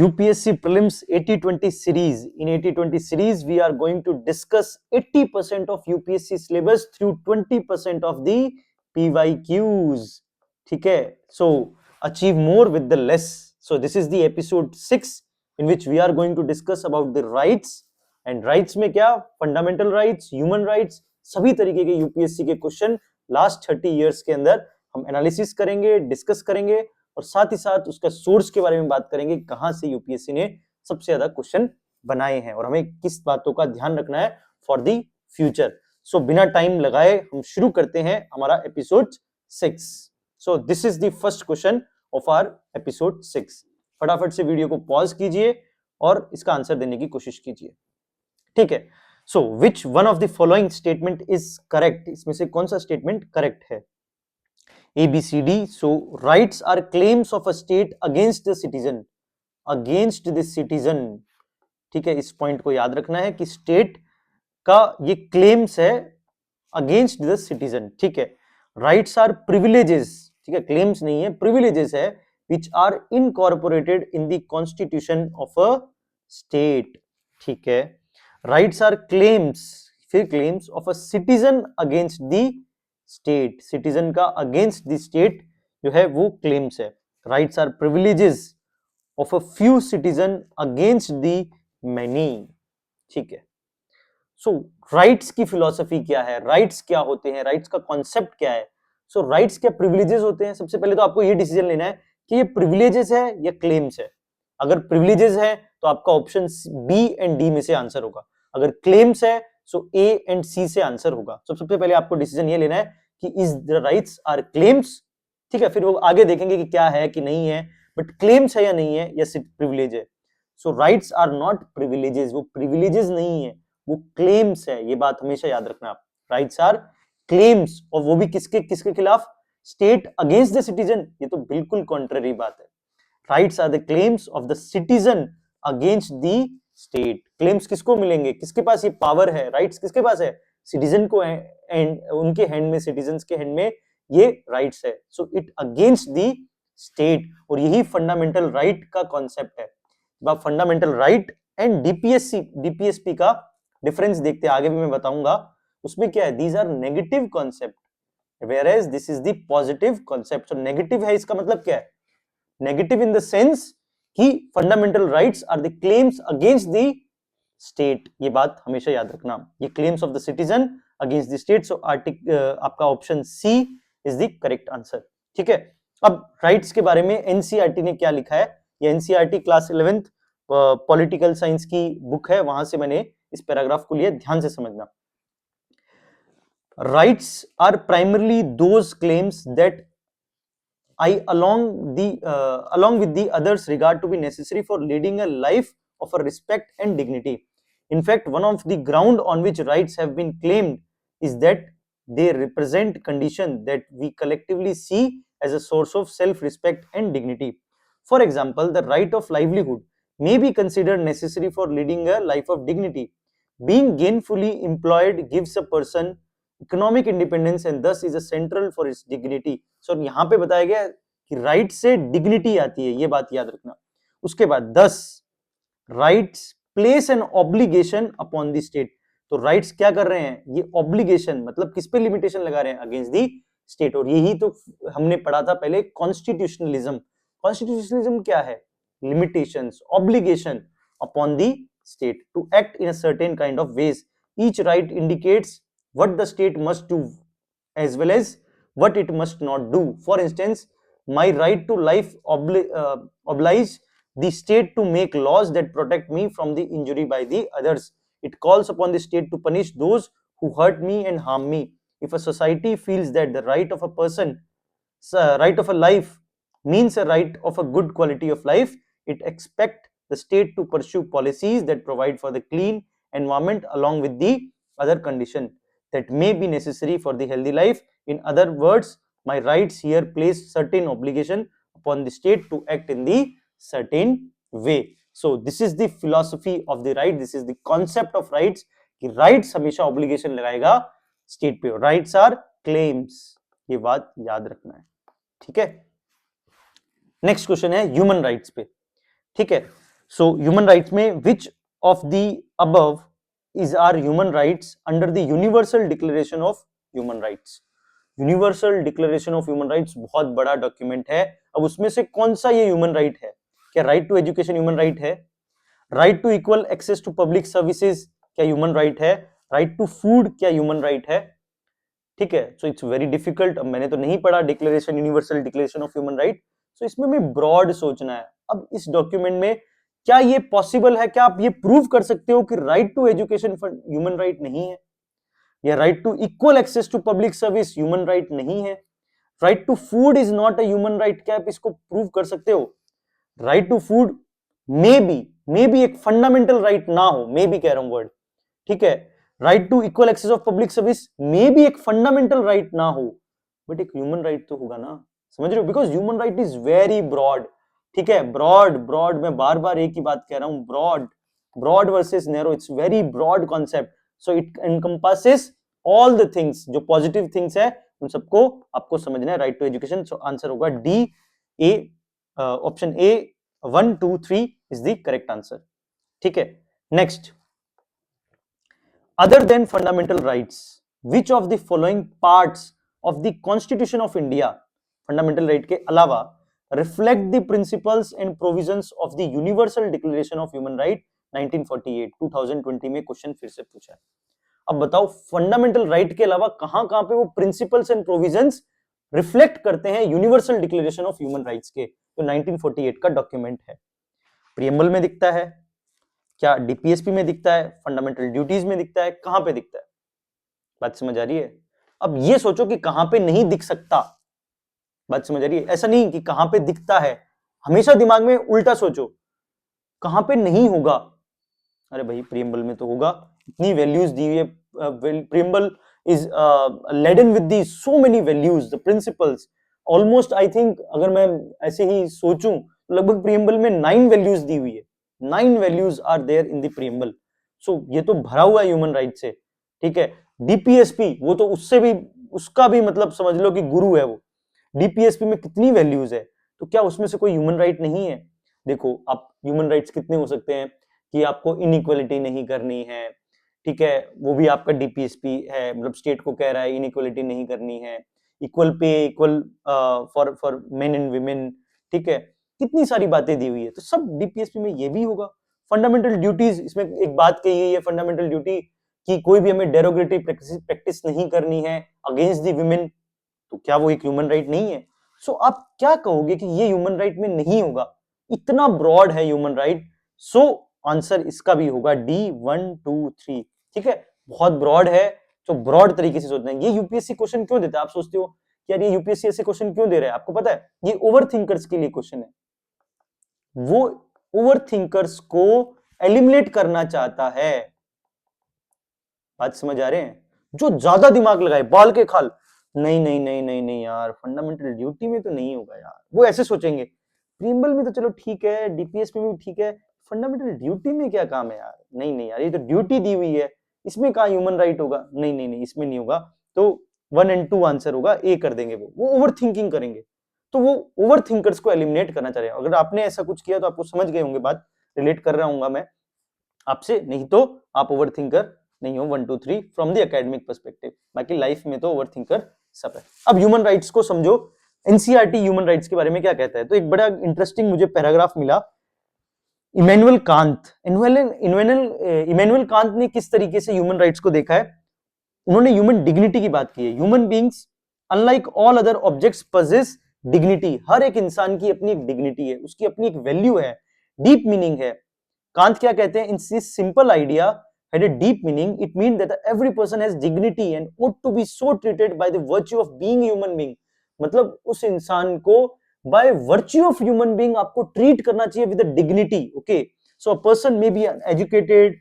UPSC Prelims 80-20 series. In 80-20 series, we are going to discuss 80% of UPSC syllabus through 20% of the PYQs. ठीक है? So achieve more with the less. So this is the episode 6 in which we are going to discuss about the rights. And rights में क्या? Fundamental rights, human rights, सभी तरीके के UPSC के question last 30 years के अंदर हम analysis करेंगे, डिस्कस करेंगे और साथ ही साथ उसका सोर्स के बारे में बात करेंगे, कहां से यूपीएससी ने सबसे ज्यादा क्वेश्चन बनाए हैं और हमें किस बातों का ध्यान रखना है फॉर द फ्यूचर। सो बिना टाइम लगाए हम शुरू करते हैं हमारा episode 6। So this is the first question of our episode 6। फटाफट से वीडियो को पॉज कीजिए और इसका आंसर देने की कोशिश कीजिए। ठीक है, so which one of the following statement is correct? इसमें से कौन सा स्टेटमेंट करेक्ट है? ABCD. So rights are claims of a state against the citizen. Against the citizen. ठीक है, इस पॉइंट को याद रखना है कि स्टेट का ये क्लेम्स है अगेंस्ट द सिटीजन। ठीक है, राइट्स आर प्रिविलेजेस। ठीक है, क्लेम्स नहीं है, प्रिविलेजेस है which are incorporated in the constitution of a state. ठीक है, राइट्स आर क्लेम्स, फिर claims of a citizen against the state. Citizen का अगेंस्ट द स्टेट जो है वो क्लेम्स है। Rights are privileges of a few citizen against the many. ठीक है, सो राइट्स की फिलॉसफी क्या है? राइट्स क्या होते हैं? राइट्स का कॉन्सेप्ट क्या है? सो राइट्स क्या प्रिविलेजेस होते हैं? सबसे पहले तो आपको ये डिसीजन लेना है कि ये प्रिविलेजेस है या क्लेम्स है। अगर प्रिविलेजेस है तो आपका ऑप्शन बी एंड डी में से आंसर होगा, अगर क्लेम्स है सो ए एंड सी से आंसर होगा। तो सबसे पहले आपको डिसीजन ये लेना है कि is the rights are claims. ठीक है, फिर वो आगे देखेंगे कि क्या है कि नहीं है, बट क्लेम्स है या नहीं है या सिर्फ प्रिविलेज है। So rights are not privileges, वो प्रिविलेजेस नहीं है, वो क्लेम्स है। ये बात हमेशा याद रखना आप। राइट्स आर क्लेम्स, और वो भी किसके किसके खिलाफ? State against the citizen. ये तो बिल्कुल कॉन्ट्ररी बात है। Rights are the claims of the citizen against the state. Claims किसको मिलेंगे? किसके पास ये पावर है? राइट्स किसके पास है? सिटीजन को है, एंड उनके हैंड में, सिटीजन्स के हैंड में ये राइट्स है। So it against the state, और यही फंडामेंटल राइट का कॉन्सेप्ट है। फंडामेंटल राइट एंड डीपीएसपी का डिफरेंस देखते हैं, आगे भी मैं बताऊंगा। उसमें क्या है? These are negative concept whereas this is the positive concept. So negative है, इसका मतलब क्या है? नेगेटिव इन द सेंस कि fundamental rights are the claims against the state. ये बात हमेशा याद रखना, ये claims of the citizen against the state. So आपका option C is the correct answer. ठीक है, अब राइट्स के बारे में एनसीईआरटी ने क्या लिखा है? ये NCERT class 11th political science की बुक है, वहां से मैंने इस पैराग्राफ को लिया, ध्यान से समझना। Rights are primarily those claims that I along with the others regard to be necessary for leading a life of a respect and dignity. In fact, one of the ground on which rights have been claimed is that they represent condition that we collectively see as a source of self-respect and dignity. For example, the right of livelihood may be considered necessary for leading a life of dignity. Being gainfully employed gives a person economic independence and this is a central for its dignity. So यहाँ पे बताया गया कि right से dignity आती है, ये बात याद रखना। उसके बाद 10 rights place an obligation upon the state. तो राइट्स क्या कर रहे हैं? ये ऑब्लिगेशन मतलब किस पे लिमिटेशन लगा रहे हैं? Against the state. और यही तो हमने पढ़ा था पहले, कॉन्स्टिट्यूशनलिज्म। कॉन्स्टिट्यूशनलिज्म क्या है? Limitations, obligation upon the state to act in a certain kind of ways. Each right indicates what the state must do as well as what it must not do. For instance, my right to life obliges the state to make laws that protect me from the injury by the others. It calls upon the state to punish those who hurt me and harm me. If a society feels that the right of a person, right of a life means a right of a good quality of life, it expects the state to pursue policies that provide for the clean environment along with the other condition that may be necessary for the healthy life. In other words, my rights here place certain obligation upon the state to act in the certain way. So this is the philosophy of the right, this is the concept of rights कि rights हमेशा obligation लगाएगा state पे। rights are claims, ये बात याद रखना है। ठीक है, नेक्स्ट क्वेश्चन है ह्यूमन राइट्स पे। ठीक है, सो ह्यूमन राइट्स में which of the above is are human rights under the universal declaration of human rights. Universal declaration of human rights बहुत बड़ा डॉक्यूमेंट है। अब उसमें से कौन सा ये ह्यूमन राइट है? क्या right to education human right है? Right to equal access to public services क्या ह्यूमन राइट है? राइट टू फूड क्या ह्यूमन राइट है? ठीक है, सो इट्स वेरी डिफिकल्ट। अब मैंने तो नहीं पढ़ा declaration, universal declaration of human right, so इसमें मैं ब्रॉड सोचना है। अब इस डॉक्यूमेंट में क्या ये पॉसिबल है, क्या आप ये प्रूव कर सकते हो कि right to education human right नहीं है, या right to equal access to public service human right नहीं है, right to food is not a human right? क्या आप इसको प्रूव कर सकते हो? Right to food may be एक फंडामेंटल राइट ना हो, मे बी कह रहा हूं वर्ड, ठीक है। Right to equal access of public service may be एक फंडामेंटल राइट ना हो, बट एक ह्यूमन राइट तो होगा ना, समझ रहे हो? Because human right is very broad, ठीक है। ब्रॉड ब्रॉड मैं बार बार एक ही बात कह रहा हूं, broad broad versus narrow, it's very broad concept. So it encompasses all the things, जो पॉजिटिव थिंग्स है उन सबको आपको समझना है। Right to education, so answer होगा D, A, option A 1 2 3 is the correct answer, ठीक है। Next, other than fundamental rights, which of the following parts of the Constitution of India, fundamental right के अलावा, reflect the principles and provisions of the Universal Declaration of Human Right 1948? 2020 में question फिर से पूछा है। अब बताओ फंडामेंटल राइट के अलावा कहां कहां पे वो प्रिंसिपल्स एंड प्रोविजंस रिफ्लेक्ट करते हैं universal declaration of human rights के, जो 1948 का डॉक्यूमेंट है। प्रियम्बल में दिखता है क्या? डीपीएसपी में दिखता है? फंडामेंटल ड्यूटीज में दिखता है? कहां पे दिखता है? बात समझ आ रही है? अब ये सोचो कि कहां पे नहीं दिख सकता, बात समझ आ रही है? ऐसा नहीं कि कहां पे दिखता है, हमेशा दिमाग में उल्टा सोचो, कहां पे नहीं होगा। अरे भाई प्रियम्बल में तो होगा, इतनी वैल्यूज दी हुई है, preamble is laden with the so many values, the principles, almost I think अगर मैं ऐसे ही सोचूं लगभग प्रियम्बल में 9 वैल्यूज दी हुई है, 9 values are there in the preamble. So ये तो भरा हुआ है ह्यूमन राइट से, ठीक है। डीपीएसपी वो तो उससे भी, उसका भी मतलब समझ लो कि गुरु है वो। डीपीएसपी में कितनी वैल्यूज है, तो क्या उसमें से कोई ह्यूमन राइट नहीं है? देखो आप ह्यूमन राइट्स कितने हो सकते हैं कि आपको इनइक्वालिटी नहीं करनी है, ठीक है, वो भी आपका डीपीएसपी है, मतलब स्टेट को कह रहा है इनइक्वालिटी नहीं करनी है, equal pay, equal for for main and women, ठीक है, कितनी सारी बातें दी हुई है, तो सब डीपीएसपी में ये भी होगा। फंडामेंटल ड्यूटीज, इसमें एक बात कही गई है फंडामेंटल ड्यूटी कि कोई भी हमें डेरोगेटिव प्रैक्टिस नहीं करनी है अगेंस्ट दी विमेन, तो क्या वो एक ह्यूमन राइट नहीं है? सो आप क्या कहोगे कि ये ह्यूमन राइट में नहीं होगा? इतना ब्रॉड है ह्यूमन राइट, सो आंसर इसका भी होगा डी 1 2 3, ठीक है। बहुत ब्रॉड है, तो ब्रॉड तरीके से सोचना है। ये यूपीएससी क्वेश्चन क्यों देता है? आप सोचते हो यार ये यूपीएससी ऐसे क्वेश्चन क्यों दे रहा है? आपको पता है ये ओवर थिंकर्स के लिए क्वेश्चन है, वो ओवर थिंकर्स को एलिमिनेट करना चाहता है। बात समझ आ रहे हैं? जो ज्यादा दिमाग लगाए, बाल के खाल, नहीं नहीं नहीं नहीं नहीं यार फंडामेंटल ड्यूटी में तो नहीं होगा यार, वो ऐसे सोचेंगे प्रीएम्बल में तो चलो ठीक है, डीपीएस में भी ठीक है, फंडामेंटल ड्यूटी में क्या काम है यार? नहीं नहीं यार, ये तो ड्यूटी दी हुई है, इसमें कहाँ ह्यूमन राइट होगा? नहीं नहीं नहीं, इसमें नहीं होगा, तो 1 और 2 आंसर होगा, ए कर देंगे। वो ओवर थिंकिंग करेंगे, तो वो ओवर थिंकर्स को एलिमिनेट करना चाह रहे हैं। अगर आपने ऐसा कुछ किया तो आपको समझ गए होंगे, बात रिलेट कर रहा हूंगा मैं आपसे, नहीं तो आप ओवर थिंकर नहीं हो 1 2 3 फ्रॉम द एकेडमिक पर्सपेक्टिव, बाकी लाइफ में तो ओवर थिंकर सब है। अब ह्यूमन राइट्स को समझो, एनसीईआरटी ह्यूमन राइट्स के बारे में क्या कहता है, तो एक बड़ा इंटरेस्टिंग मुझे पैराग्राफ मिला। इमैनुअल कांत, इमैनुअल कांत ने किस तरीके से ह्यूमन राइट्स को देखा है? उन्होंने ह्यूमन डिग्निटी की बात की है। Human beings unlike all other objects possess dignity, हर एक इंसान की अपनी एक डिग्निटी है, उसकी अपनी एक वैल्यू है, डीप मीनिंग है। कांत क्या कहते हैं? In this simple idea had a deep meaning, it means that every person has dignity and ought to be so treated by the virtue of being a human being, मतलब उस इंसान को by virtue of human being आपको treat करना चाहिए with a dignity, okay? So a person may be uneducated,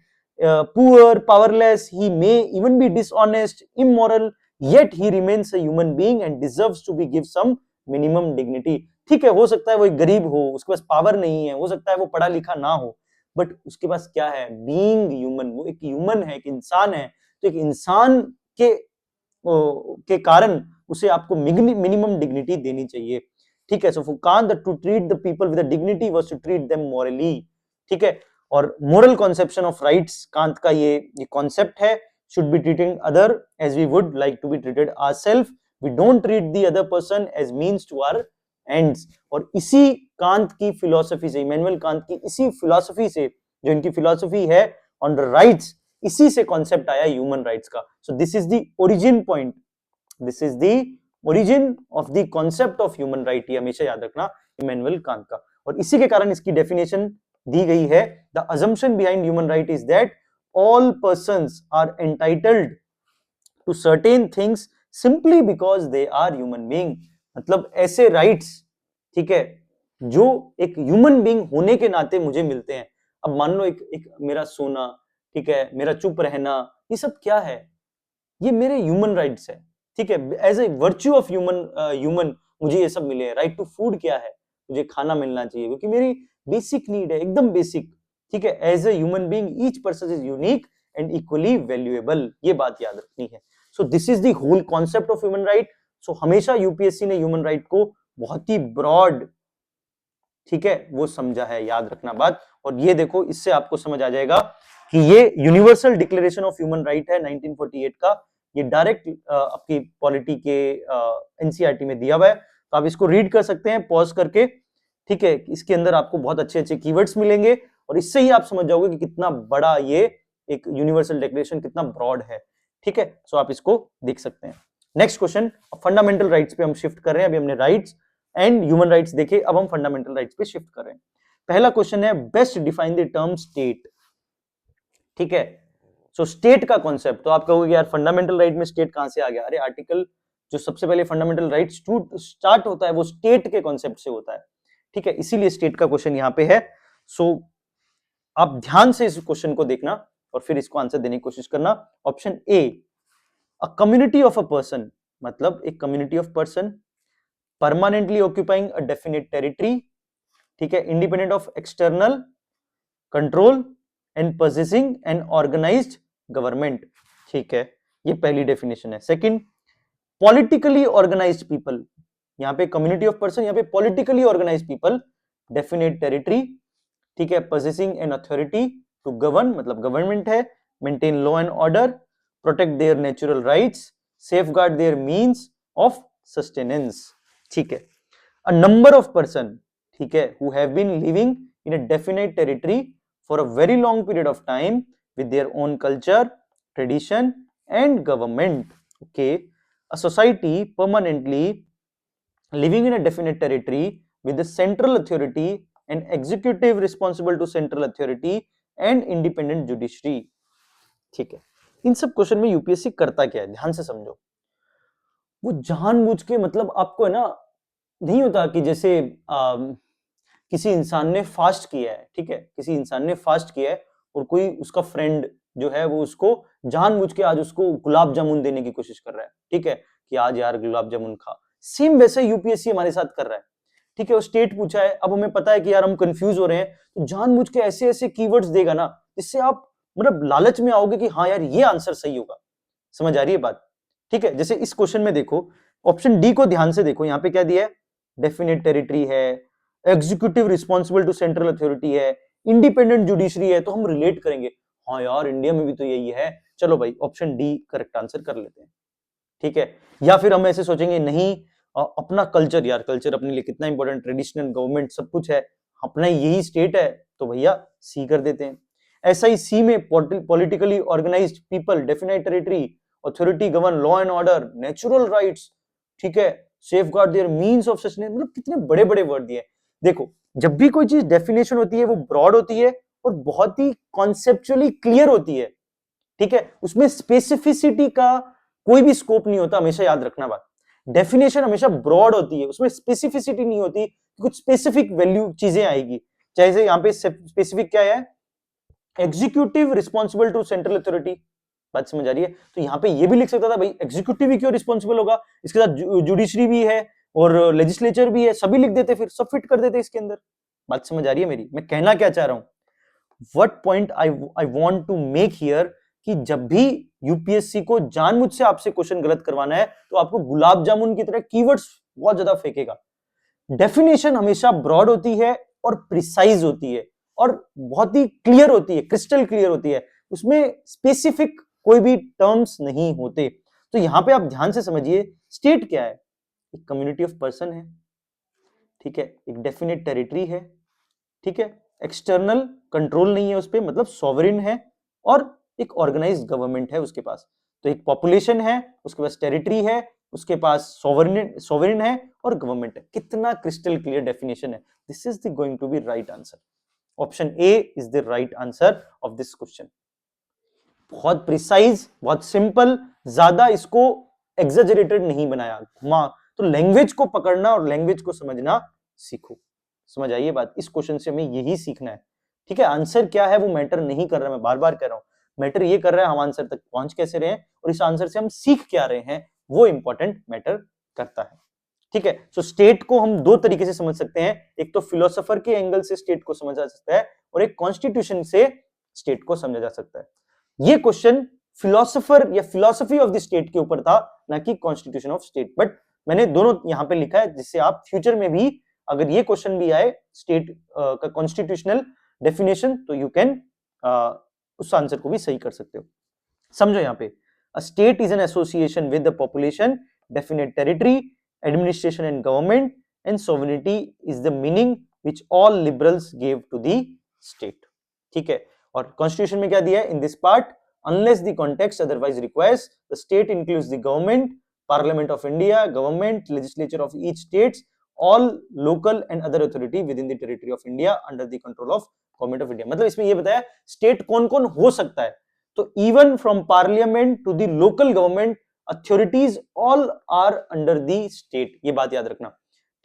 poor, powerless, he may even be dishonest, immoral, yet he remains a human being and deserves to be give some minimum dignity। ठीक है, हो सकता है वो एक गरीब हो, उसके पास पावर नहीं है, हो सकता है वो पढ़ा लिखा ना हो, बट उसके पास क्या है? बीइंग ह्यूमन, वो एक ह्यूमन है, एक इंसान है, तो एक इंसान के कारण उसे आपको मिनिमम डिग्निटी देनी चाहिए, ठीक है। So for Kant to treat the people with dignity was to treat them morally, ठीक है। और moral conception of rights, Kant का ये कॉन्सेप्ट है, should be treating other as we would like to be treated ourselves, we don't treat the other person as means to our ends। और इसी कांत की philosophy से, इमैनुअल कांत की इसी philosophy से, जो इनकी फिलॉसफी है ऑन द राइट्स, इसी से कॉन्सेप्ट आया ह्यूमन राइट्स का। सो this is the origin point, this is the origin of the concept of human right, ये हमेशा याद रखना, इमैनुअल कांत का। और इसी के कारण इसकी डेफिनेशन दी गई है, the assumption behind human right is that all persons are entitled to certain things simply because they are human being। मतलब ऐसे rights, ठीक है, जो एक human being होने के नाते मुझे मिलते हैं। अब मान लो एक मेरा सोना, ठीक है, मेरा चुप रहना, ये सब क्या है? ये मेरे human rights है, ठीक है, as a virtue of human मुझे ये सब मिले हैं। राइट टू फूड क्या है? मुझे खाना मिलना चाहिए, क्योंकि मेरी बेसिक नीड है, एकदम बेसिक, ठीक है। As a human being each person is unique and equally valuable, ये बात याद रखनी है। So this is the whole concept of human right. So हमेशा यूपीएससी ने ह्यूमन राइट को बहुत ही ब्रॉड, ठीक है, वो समझा है, याद रखना बात। और ये देखो, इससे आपको समझ आ जाएगा कि ये universal declaration of human right है 1948 का, ये डायरेक्ट आपकी पॉलिटी के एनसीईआरटी में दिया हुआ है, तो आप इसको रीड कर सकते हैं पॉज करके, ठीक है। इसके अंदर आपको बहुत अच्छे अच्छे कीवर्ड्स मिलेंगे, और इससे ही आप समझ जाओगे कि कितना बड़ा ये एक यूनिवर्सल डिक्लेरेशन, कितना ब्रॉड है, ठीक है। सो आप इसको देख सकते हैं। नेक्स्ट क्वेश्चन, फंडामेंटल राइट्स पे हम शिफ्ट कर रहे हैं। अभी हमने राइट्स एंड ह्यूमन राइट्स देखे, अब हम फंडामेंटल राइट्स पे शिफ्ट कर रहे हैं। पहला क्वेश्चन है, best define the term state, ठीक है। सो स्टेट का कॉन्सेप्ट, तो आप कहोगे यार फंडामेंटल राइट में स्टेट कहां से आ गया? अरे आर्टिकल जो सबसे पहले फंडामेंटल राइट्स स्टार्ट होता है वो स्टेट के कॉन्सेप्ट से होता है, ठीक है, इसीलिए स्टेट का क्वेश्चन यहां पे है। सो आप ध्यान से इस क्वेश्चन को देखना और फिर इसको आंसर देने की कोशिश करना। Option A, a community of a person, मतलब एक community of person permanently occupying a definite territory, ठीक है, independent of external control and possessing an organized government, ठीक है, ये पहली डेफिनेशन है। सेकंड, पॉलिटिकली ऑर्गेनाइज्ड पीपल, यहां पे कम्युनिटी ऑफ पर्सन, यहां पे politically organized people, definite territory, ठीक है, possessing an authority to govern, मतलब गवर्नमेंट है, maintain law and order, protect their natural rights, safeguard their means of sustenance, ठीक है। अ नंबर ऑफ पर्सन, ठीक है, who have been living in a definite territory for a very long period of time with their own culture, tradition and government, okay, a society permanently living in a definite territory with the central authority and executive responsible to central authority and independent judiciary, ठीक है। इन सब question में UPSC करता क्या है, ध्यान से समझो। वो जानबूझ के, मतलब आपको है ना, नहीं होता कि जैसे किसी इंसान ने फास्ट किया है, ठीक है, किसी इंसान ने फास्ट किया है और कोई उसका फ्रेंड जो है वो उसको जानबूझ के आज उसको गुलाब जामुन देने की कोशिश कर रहा है, ठीक है, कि आज यार गुलाब जामुन खा। सेम वैसे यूपीएससी हमारे साथ कर रहा है, ठीक है। वो स्टेट पूछा है, अब हमें पता है कि यार हम कंफ्यूज हो रहे हैं, तो जानबूझ के ऐसे ऐसे कीवर्ड्स देगा ना, जिससे आप मतलब लालच में आओगे कि हाँ यार ये आंसर सही होगा। समझ आ रही है बात, ठीक है। जैसे इस क्वेश्चन में देखो, ऑप्शन डी को ध्यान से देखो, यहाँ पे क्या दिया है, डेफिनेट टेरिटरी है, executive responsible to central authority है, इंडिपेंडेंट जुडिशरी है, तो हम रिलेट करेंगे, हाँ यार इंडिया में भी तो यही है, चलो भाई ऑप्शन डी करेक्ट आंसर कर लेते हैं, ठीक है। या फिर हम ऐसे सोचेंगे, नहीं अपना कल्चर, यार कल्चर अपने लिए कितना इंपॉर्टेंट, ट्रेडिशनल गवर्नमेंट सब कुछ है, अपना यही स्टेट है, तो भैया सी कर देते हैं। ऐसा ही सी में politically organized people, definite territory, authority govern law and order, natural rights, ठीक है, safeguard their means of sustenance, मतलब कितने बड़े बड़े वर्ड दिए। देखो जब भी कोई चीज डेफिनेशन होती है वो ब्रॉड होती है और बहुत ही कॉन्सेप्चुअली क्लियर होती है, ठीक है, उसमें स्पेसिफिसिटी का कोई भी स्कोप नहीं होता, हमेशा याद रखना बात। डेफिनेशन हमेशा ब्रॉड होती है, उसमें स्पेसिफिसिटी नहीं होती, कुछ स्पेसिफिक वैल्यू चीजें आएगी। जैसे यहाँ पे स्पेसिफिक क्या है, executive responsible to central authority, बात समझ आ रही है। तो यहाँ पे ये भी लिख सकता था भाई एग्जीक्यूटिव भी क्यों रिस्पॉन्सिबल होगा, इसके साथ जुडिशरी भी है और लेजिस्लेचर भी है, सभी लिख देते, फिर सब फिट कर देते इसके अंदर। बात समझ आ रही है मेरी, मैं कहना क्या चाह रहा हूं, what point I want to make here, कि जब भी यूपीएससी को जानबूझ से आपसे क्वेश्चन गलत करवाना है तो आपको गुलाब जामुन की तरह कीवर्ड्स बहुत ज्यादा फेंकेगा। डेफिनेशन हमेशा ब्रॉड होती है और प्रिसाइज होती है, और बहुत ही क्लियर होती है, क्रिस्टल क्लियर होती है, उसमें स्पेसिफिक कोई भी टर्म्स नहीं होते। तो यहां पे आप ध्यान से समझिए, स्टेट क्या है? एक कम्युनिटी ऑफ पर्सन है, ठीक है, एक डेफिनेट टेरिटरी है, ठीक है, एक्सटर्नल कंट्रोल नहीं है उस पर, मतलब सॉवरिन है, और एक ऑर्गेनाइज्ड गवर्नमेंट है उसके पास। तो एक पॉपुलेशन है, उसके पास टेरिटरी है, उसके पास सॉवरिन है और गवर्नमेंट है। कितना क्रिस्टल क्लियर डेफिनेशन है। This is the going to be right answer. Option A is the right answer of this question. बहुत प्रिसाइज, बहुत सिंपल, ज्यादा इसको एग्जेजरेटेड नहीं बनाया, घुमा। तो लैंग्वेज को पकड़ना और लैंग्वेज को समझना सीखो। समझ आइए बात, इस क्वेश्चन से हमें यही सीखना है, ठीक है। आंसर क्या है वो मैटर नहीं कर रहा, मैं बार बार कह रहा हूं, मैटर ये कर रहा है हम आंसर तक पहुंच कैसे रहे हैं और इस आंसर से हम सीख क्या रहे हैं, वो इंपॉर्टेंट मैटर करता है, ठीक है। सो स्टेट को हम दो तरीके से समझ सकते हैं, एक तो फिलोसोफर के एंगल से स्टेट को समझा जा सकता है और एक कॉन्स्टिट्यूशन से स्टेट को समझा जा सकता है। ये क्वेश्चन फिलोसोफर या फिलोसफी ऑफ द स्टेट के ऊपर था, ना कि कॉन्स्टिट्यूशन ऑफ स्टेट, बट मैंने दोनों यहां पे लिखा है जिससे आप फ्यूचर में भी अगर ये क्वेश्चन भी आए स्टेट का कॉन्स्टिट्यूशनल डेफिनेशन, तो यू कैन उस आंसर को भी सही कर सकते हो। समझो यहां पे, a state is an association with the population, definite territory, administration and government and sovereignty is the meaning which all liberals give to the state, ठीक है। और कॉन्स्टिट्यूशन में क्या दिया है? In this part, unless the context otherwise requires, the state includes the government, parliament of India, government, legislature of each states, all local and other authority within the territory of India under the control of government of India। मतलब इसमें ये बताया state कौन कौन हो सकता है, तो even from parliament to the local government authorities all are under the state, ये बात याद रखना,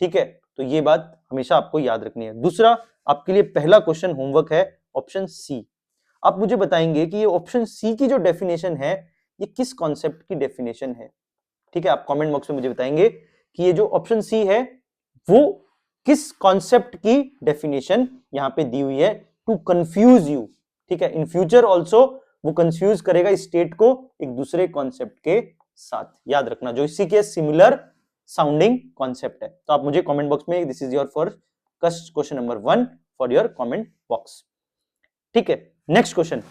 ठीक है। तो ये बात हमेशा आपको याद रखनी है। दूसरा आपके लिए पहला क्वेश्चन होमवर्क है ऑप्शन सी। आप मुझे बताएंगे कि ये ऑप्शन सी की जो डेफिनेशन है ये किस कॉन्सेप्ट की डेफिनेशन है, ठीक है। आप कमेंट बॉक्स में मुझे बताएंगे कि ये जो ऑप्शन सी है वो किस कॉन्सेप्ट की डेफिनेशन यहां पे दी हुई है, टू कंफ्यूज यू, ठीक है। इन फ्यूचर ऑल्सो वो कंफ्यूज करेगा स्टेट को एक दूसरे कॉन्सेप्ट के साथ, याद रखना, जो इसी के सिमिलर साउंडिंग कॉन्सेप्ट है। तो आप मुझे कमेंट बॉक्स में, this is your first question number 1 for your comment box, ठीक है। Next question,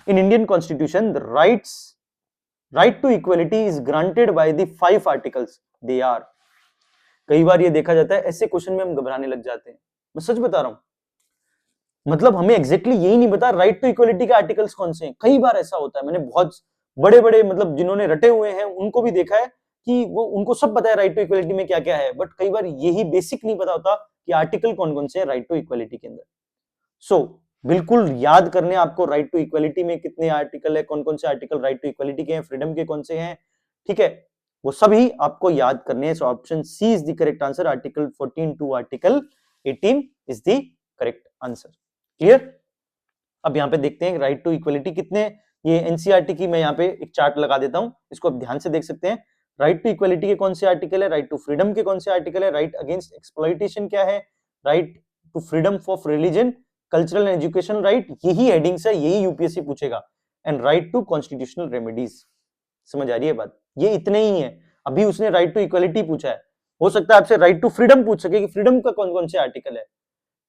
in Indian constitution the right to equality is granted by the 5 articles, they are. कई बार ये देखा जाता है, ऐसे क्वेश्चन में हम घबराने लग जाते हैं, मैं सच बता रहा हूं, मतलब हमें एग्जैक्टली यही नहीं पता राइट टू इक्वलिटी के आर्टिकल्स कौन से हैं। कई बार ऐसा होता है, मैंने बहुत बड़े बड़े मतलब जिन्होंने रटे हुए हैं उनको भी देखा है कि वो उनको सब पता है राइट टू इक्वलिटी में क्या क्या है, बट कई बार यही बेसिक नहीं पता होता कि आर्टिकल कौन कौन से हैं राइट टू इक्वलिटी के अंदर। सो बिल्कुल याद करने आपको राइट टू इक्वलिटी में कितने आर्टिकल है, कौन कौन से आर्टिकल राइट टू इक्वलिटी के हैं, फ्रीडम के कौन से हैं, ठीक है, वो सभी आपको याद करने हैं। So option C is the correct answer, article 14 to article 18 is the correct answer. Clear? अब यहां पे देखते हैं राइट टू इक्वलिटी कितने, ये एनसीईआरटी की मैं यहाँ पे एक चार्ट लगा देता हूं, इसको आप ध्यान से देख सकते हैं। राइट टू इक्वलिटी के कौन से आर्टिकल है, राइट टू फ्रीडम के कौन से आर्टिकल है, राइट अगेंस्ट एक्सप्लॉइटेशन क्या है, right to freedom of religion, cultural and educational right, यही हेडिंग्स है, यही यूपीएससी पूछेगा, and right to constitutional remedies. समझ आ रही है बात? ये इतने ही है। अभी उसने राइट टू इक्वलिटी पूछा है, हो सकता है आपसे राइट टू फ्रीडम पूछ सके कि फ्रीडम का कौन कौन से आर्टिकल है,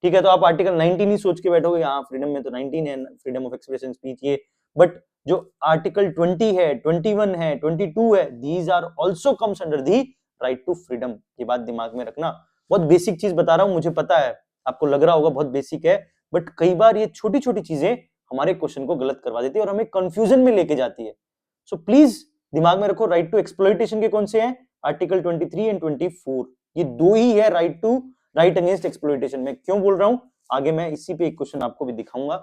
ठीक है। तो आप आर्टिकल 19 ही सोच के बैठोगे, हाँ फ्रीडम में तो 19 है, फ्रीडम ऑफ एक्सप्रेशन स्पीच ये, बट जो आर्टिकल 20 है, 21 है, 22 है, these are also comes under the right to freedom. ये बात दिमाग में रखना, बहुत बेसिक चीज बता रहा हूं, मुझे पता है आपको लग रहा होगा बहुत बेसिक है, बट कई बार ये छोटी छोटी चीजें हमारे क्वेश्चन को गलत करवा देती है और हमें कंफ्यूजन में लेके जाती है। सो प्लीज दिमाग में रखो, राइट टू एक्सप्लॉइटेशन के कौन से हैं, आर्टिकल 23 एंड 24, ये दो ही है राइट अगेंस्ट एक्सप्लॉइटेशन में। क्यों बोल रहा हूं, आगे मैं इसी पे एक क्वेश्चन आपको भी दिखाऊंगा,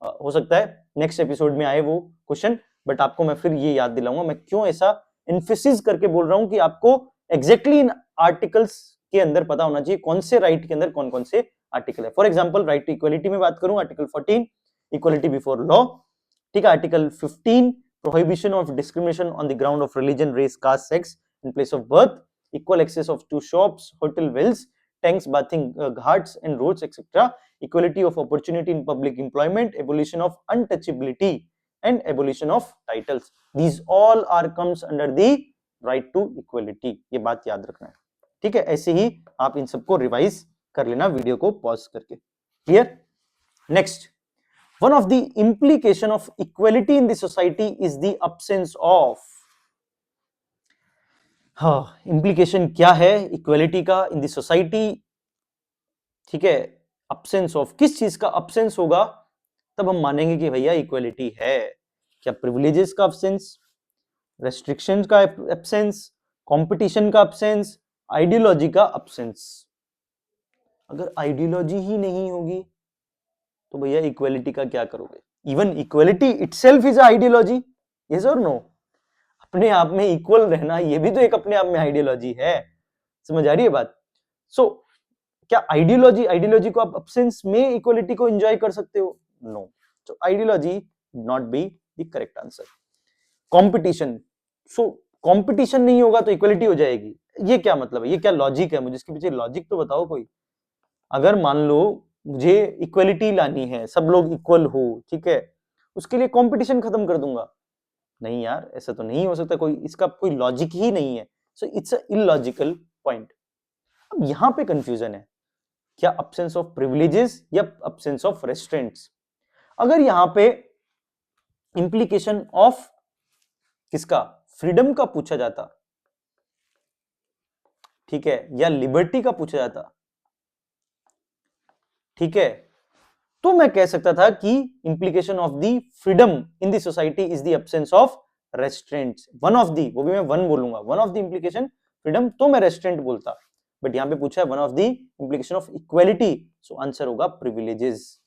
हो सकता है नेक्स्ट एपिसोड में आए वो क्वेश्चन, बट आपको मैं फिर ये याद दिलाऊंगा मैं क्यों ऐसा एम्फेसिस करके बोल रहा हूं कि आपको एग्जैक्टली इन आर्टिकल्स के अंदर पता होना चाहिए कौन से राइट के अंदर कौन कौन से आर्टिकल है। For example right to equality में बात करूं, आर्टिकल 14 इक्वलिटी बिफोर लॉ, ठीक है। Article 15 prohibition of discrimination on the ground of religion, race, caste, sex in place of birth, equal access of to shops, hotel, wells, tanks, bathing ghats and roads, etc. Equality of opportunity in public employment, abolition of untouchability and abolition of titles. These all are comes under the right to equality. ये बात याद रखना है, ठीक है। ऐसे ही आप इन सबको रिवाइज कर लेना वीडियो को पॉज करके। Clear? Next, one of the implication of equality in the society is the absence of, हाँ, implication क्या है इक्वेलिटी का इन द सोसाइटी, ठीक है, absence of, किस चीज का absence होगा तब हम मानेंगे कि भैया इक्वेलिटी है? क्या प्रिविलेजेस का absence, रेस्ट्रिक्शंस का absence, कंपटीशन का absence, आइडियोलॉजी का absence? अगर आइडियोलॉजी ही नहीं होगी तो भैया इक्वेलिटी का क्या करोगे? Even equality itself is ideology, yes और नो? अपने आप में इक्वल रहना ये भी तो एक अपने आप में आइडियोलॉजी है, समझ आ रही है बात? सो क्या आइडियोलॉजी को आप एब्सेंस में इक्वलिटी को एंजॉय कर सकते हो? No, so ideology not be the correct answer. Competition, so competition नहीं होगा तो इक्वलिटी हो जाएगी, ये क्या मतलब है? ये क्या लॉजिक है? मुझे इसके पीछे लॉजिक तो बताओ कोई। अगर मान लो मुझे इक्वलिटी लानी है, सब लोग इक्वल हो, ठीक है, उसके लिए कंपटीशन खत्म कर दूंगा? नहीं यार, ऐसा तो नहीं हो सकता, कोई इसका कोई लॉजिक ही नहीं है। So it's a illogical point. अब यहां पे कंफ्यूजन है, क्या अब्सेंस ऑफ प्रिविलेजेस या अब्सेंस ऑफ रेस्ट्रेंट्स? अगर यहां पे इंप्लीकेशन ऑफ किसका, फ्रीडम का पूछा जाता, ठीक है, या लिबर्टी का पूछा जाता, ठीक है, तो मैं कह सकता था कि implication of the freedom in the society is the absence of restraints, one of the, वो भी मैं वन बोलूंगा, one of the implication freedom, तो मैं रेस्ट्रेंट बोलता। बट यहां पे पूछा है one of the implication of equality, so answer होगा प्रिविलेजेस,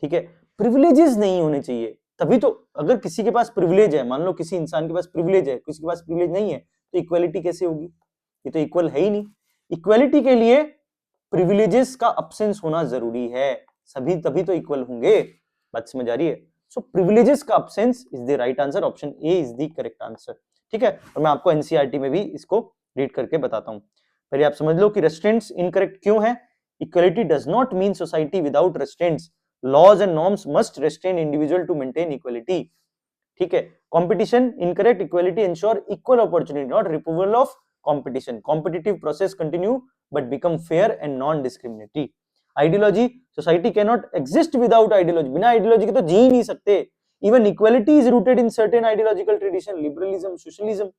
ठीक है। प्रिविलेजेस नहीं होने चाहिए, तभी तो, अगर किसी के पास प्रिविलेज है, मान लो किसी इंसान के पास प्रिविलेज है, किसी के पास प्रिविलेज नहीं है, तो इक्वालिटी कैसे होगी? ये तो इक्वल है ही नहीं। इक्वालिटी के लिए प्रिविलेजेस का अब्सेंस होना जरूरी है, सभी तभी तो इक्वल होंगे, बात समझ आ रही है? सो प्रिविलेजेस का absence is the right answer, option A is the correct answer, ठीक है। और मैं आपको एनसीईआरटी में भी इसको रीड करके बताता हूं। पहले आप समझ लो कि रेस्ट्रेंट्स इनकरेक्ट क्यों है। Equality does not mean society without restraints, laws and norms must restrain individual to maintain equality, ठीक है। Competition incorrect, equality ensure equal opportunity, not removal of competition, competitive process continue but become fair and non discriminatory. Ideology, society can not exist without ideology, बिना ideology के तो जी ही नहीं सकते। Even equality is rooted in certain ideological tradition, liberalism, socialism,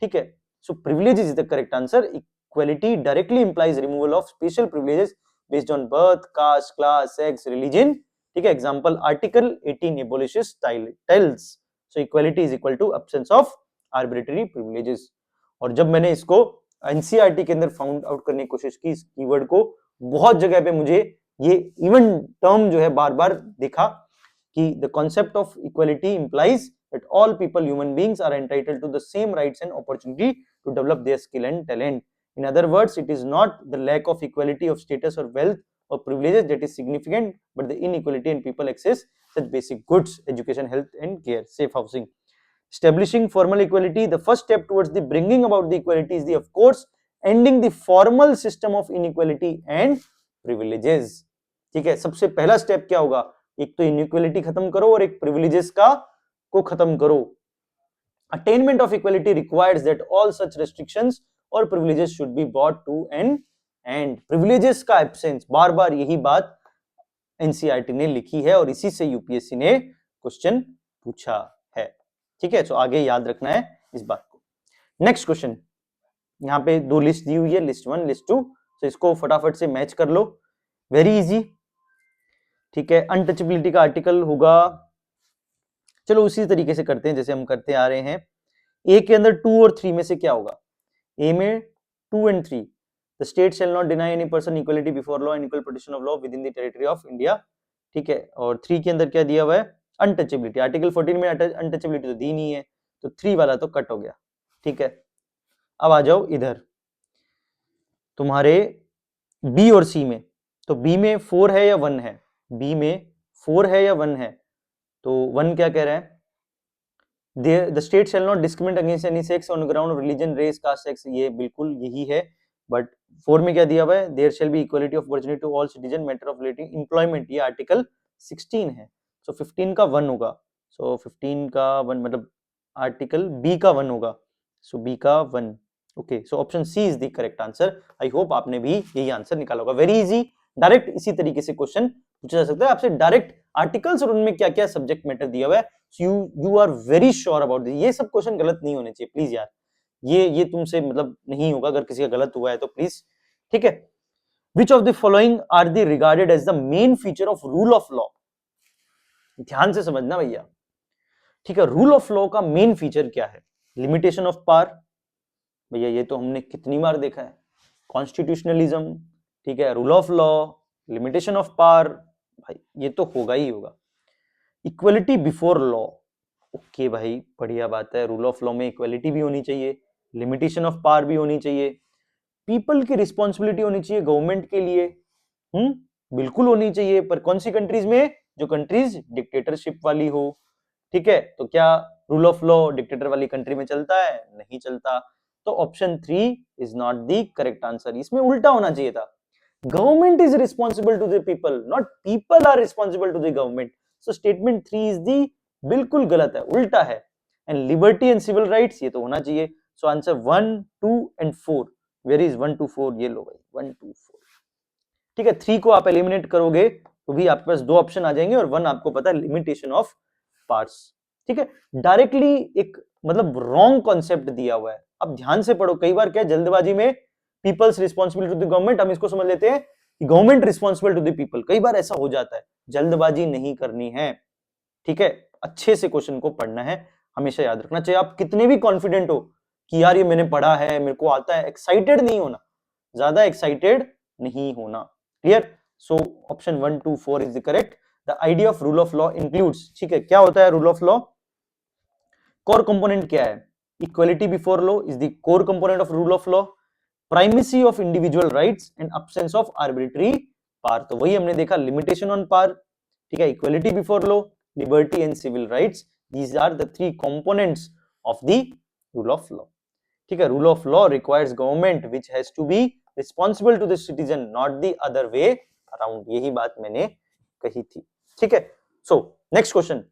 ठीक है। So privilege is the correct answer. Equality directly implies removal of special privileges based on birth, caste, class, sex, religion, ठीक है। Example article 18 abolishes titles, so equality is equal to absence of arbitrary privileges. और जब मैंने इसको NCERT के अंदर found out करने की कोशिश की इस कीवर्ड को, बहुत जगह पे मुझे ये इवन टर्म जो है बार बार दिखा कि the concept of equality implies that all people, human beings, are entitled to the same rights and opportunity to develop their skill and talent. In other words, it is not the lack of equality of status or wealth or privileges that is significant, but the inequality in people access such basic goods, education, health and care, safe housing. Establishing formal equality, the first step towards the bringing about the equality is the, of course, ending the formal system of inequality and privileges. ठीक है, सबसे पहला step क्या होगा? एक तो inequality खत्म करो और एक प्रिविलेजेस का को खत्म करो। Attainment of equality requires that all such restrictions और privileges should be brought to an end. Privileges का एब्सेंस, बार बार यही बात एनसीईआरटी ने लिखी है और इसी से यूपीएससी ने क्वेश्चन पूछा है, ठीक है। तो आगे याद रखना है इस बात को। नेक्स्ट क्वेश्चन, यहाँ पे दो लिस्ट दी हुई है, लिस्ट 1, लिस्ट 2, तो इसको फटाफट से मैच कर लो, वेरी इजी, ठीक है। अनटचेबिलिटी का आर्टिकल होगा, चलो उसी तरीके से करते हैं जैसे हम करते आ रहे हैं। ए के अंदर 2 और 3 में से क्या होगा? ए में 2 and 3, the state shall not deny any person equality before law and equal protection of law with in the territory of India, ठीक है। और 3 के अंदर क्या दिया हुआ है? अनटचेबिलिटी। आर्टिकल 14 में अनटचेबिलिटी तो दी नहीं है, तो 3 वाला तो कट हो गया, ठीक है। अब आ जाओ इधर तुम्हारे बी और सी में, तो बी में 4 है या 1 है? बी में 4 है या 1 है? तो 1 क्या कह रहा है? The state shall not discriminate against any sex on ground of religion, race, caste, sex, ये बिल्कुल यही है। बट 4 में क्या दिया हुआ है? There shall be equality of opportunity to all citizen, matter of relating employment, ये आर्टिकल 16 है। सो 15 का 1 होगा, सो 15 का 1 मतलब आर्टिकल बी का 1 होगा, सो बी का 1, okay. So option C is the correct answer. I hope आपने भी यही आंसर निकाला होगा, वेरी इजी, डायरेक्ट इसी तरीके से क्वेश्चन पूछा जा सकता है आपसे डायरेक्ट आर्टिकल्स और उनमें क्या क्या सब्जेक्ट मैटर दिया हुआ है। You are very sure about this. ये सब क्वेश्चन गलत नहीं होने चाहिए प्लीज यार, ये तुमसे मतलब नहीं होगा, अगर किसी का गलत हुआ है तो प्लीज, ठीक है। Which of the following are the regarded as the main feature of rule of law, ध्यान से समझना भैया, ठीक है। रूल ऑफ लॉ का मेन फीचर क्या है? लिमिटेशन ऑफ पावर, भैया ये तो हमने कितनी बार देखा है। कॉन्स्टिट्यूशनलिज्म, ठीक है। Rule of law, limitation of power, भाई ये तो होगा ही होगा। इक्वलिटी बिफोर लॉ, ओके भाई बढ़िया बात है, रूल ऑफ लॉ में इक्वलिटी भी होनी चाहिए, लिमिटेशन ऑफ पावर भी होनी चाहिए, पीपल की रिस्पॉन्सिबिलिटी होनी चाहिए गवर्नमेंट के लिए, बिल्कुल होनी चाहिए। पर कौन सी कंट्रीज में? जो कंट्रीज डिक्टेटरशिप वाली हो, ठीक है। तो क्या रूल ऑफ लॉ डिक्टेटर वाली कंट्री में चलता है? नहीं चलता। तो option 3 is not the correct answer, इसमें उल्टा होना चाहिए था। Government is responsible to the people, not people are responsible to the government. So statement 3 is the बिल्कुल गलत है, उल्टा है। And liberty and civil rights, ये तो होना चाहिए। So answer 1, 2 and 4, where is 1 2 4? ये लो भाई 1 2 4, ठीक है। 3 को आप एलिमिनेट करोगे तो भी आपके पास 2 ऑप्शन आ जाएंगे और 1 आपको पता है लिमिटेशन ऑफ पार्ट्स, ठीक है। डायरेक्टली एक मतलब रॉन्ग कॉन्सेप्ट दिया हुआ है। अब ध्यान से पढ़ो, कई बार क्या जल्दबाजी में people's responsibility to the government, हम इसको समझ लेते हैं कि government responsible to the people. कई बार ऐसा हो जाता है, जल्दबाजी नहीं करनी है, ठीक है। अच्छे से क्वेश्चन को पढ़ना है, हमेशा याद रखना चाहिए। आप कितने भी कॉन्फिडेंट हो कि यार ये मैंने पढ़ा है, मेरे को आता है, एक्साइटेड नहीं होना, ज्यादा एक्साइटेड नहीं होना, clear. So option 1 2 4 is the correct. The idea of rule of law includes, ठीक है। क्या होता है rule of law? Core component क्या है? Equality before law is the core component of rule of law. Primacy of individual rights and absence of arbitrary power, तो वही हमने देखा, लिमिटेशन ऑन पावर, ठीक है। Equality before law, liberty and civil rights, these are the 3 components of the rule of law, ठीक है। Rule of law requires government which has to be responsible to the citizen, not the other way around, यही बात मैंने कही थी, ठीक है। So next question,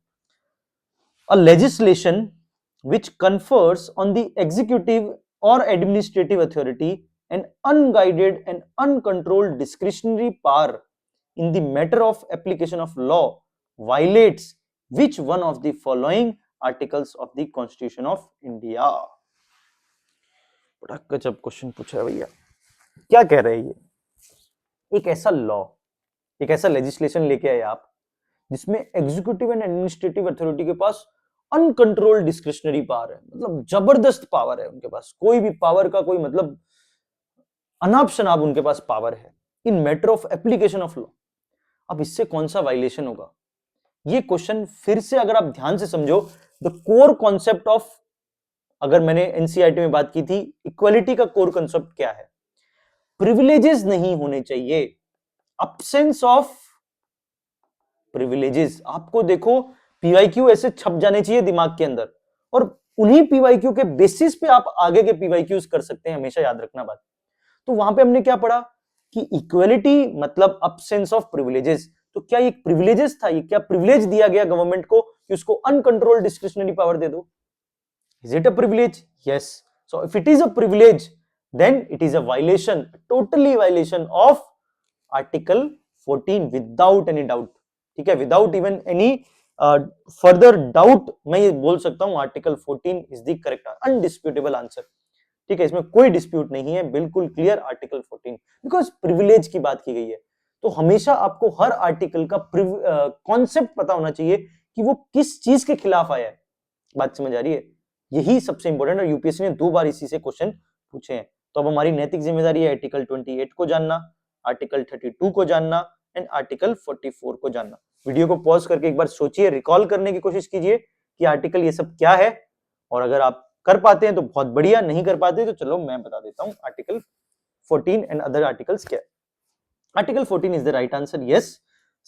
a legislation which confers on the executive or administrative authority an unguided and uncontrolled discretionary power in the matter of application of law violates which one of the following articles of the Constitution of India? बड़ा गजब question पूछा है भैया। क्या कह रहे हैं ये? एक ऐसा लॉ, एक ऐसा लेजिस्लेशन लेके आए आप जिसमें एग्जीक्यूटिव एंड एडमिनिस्ट्रेटिव अथॉरिटी के पास अनकंट्रोल्ड डिस्क्रिशनरी पावर है, मतलब जबरदस्त पावर है उनके पास, कोई भी पावर का कोई मतलब अनाप शनाप उनके पास पावर है इन matter of application of law. अब इससे कौन सा वायलेशन होगा? ये क्वेश्चन फिर से अगर आप ध्यान से समझो, द कोर कॉन्सेप्ट ऑफ, अगर मैंने एनसीईआरटी में बात की थी, इक्वालिटी का कोर कॉन्सेप्ट क्या है? प्रिविलेजेस नहीं होने चाहिए, अब्सेंस ऑफ प्रिविलेजेस। आपको देखो पीवाईक्यू ऐसे छप जाने चाहिए दिमाग के अंदर, और उन्हीं पीवाईक्यू के बेसिस पे आप आगे के पीवाईक्यूज कर सकते हैं, हमेशा याद रखना बात। तो वहां पे हमने क्या पढ़ा कि इक्वलिटी मतलब अब्सेंस ऑफ प्रिविलेजेस। तो क्या ये प्रिविलेजेस था? ये क्या प्रिविलेज दिया गया गवर्नमेंट को कि उसको अनकंट्रोल्ड डिस्क्रिशनरी पावर दे दो? Is it a privilege? Yes. So if it is a privilege then it is a violation, totally violation of article 14 without any doubt, ठीक है। Without even any further doubt मैं ये बोल सकता हूं article 14 is the correct undisputable answer, ठीक है। इसमें कोई डिस्प्यूट नहीं है, बिल्कुल क्लियर आर्टिकल 14, बिकॉज प्रिविलेज की बात की गई है। तो हमेशा आपको हर आर्टिकल का कॉन्सेप्ट पता होना चाहिए कि वो किस चीज के खिलाफ आया है, बात समझ आ रही है? यही सबसे इंपॉर्टेंट, और यूपीएससी ने 2 बार इसी से क्वेश्चन पूछे हैं। तो अब हमारी नैतिक जिम्मेदारी है आर्टिकल 28 को जानना, आर्टिकल 32 को जानना एंड आर्टिकल 44 को जानना। वीडियो को पॉज करके एक बार सोचिए, रिकॉल करने की कोशिश कीजिए कि आर्टिकल ये सब क्या है, और अगर आप कर पाते हैं तो बहुत बढ़िया, नहीं कर पाते तो चलो मैं बता देता हूं आर्टिकल 14 एंड अदर आर्टिकल्स क्या है। Article 14 is the right answer, yes.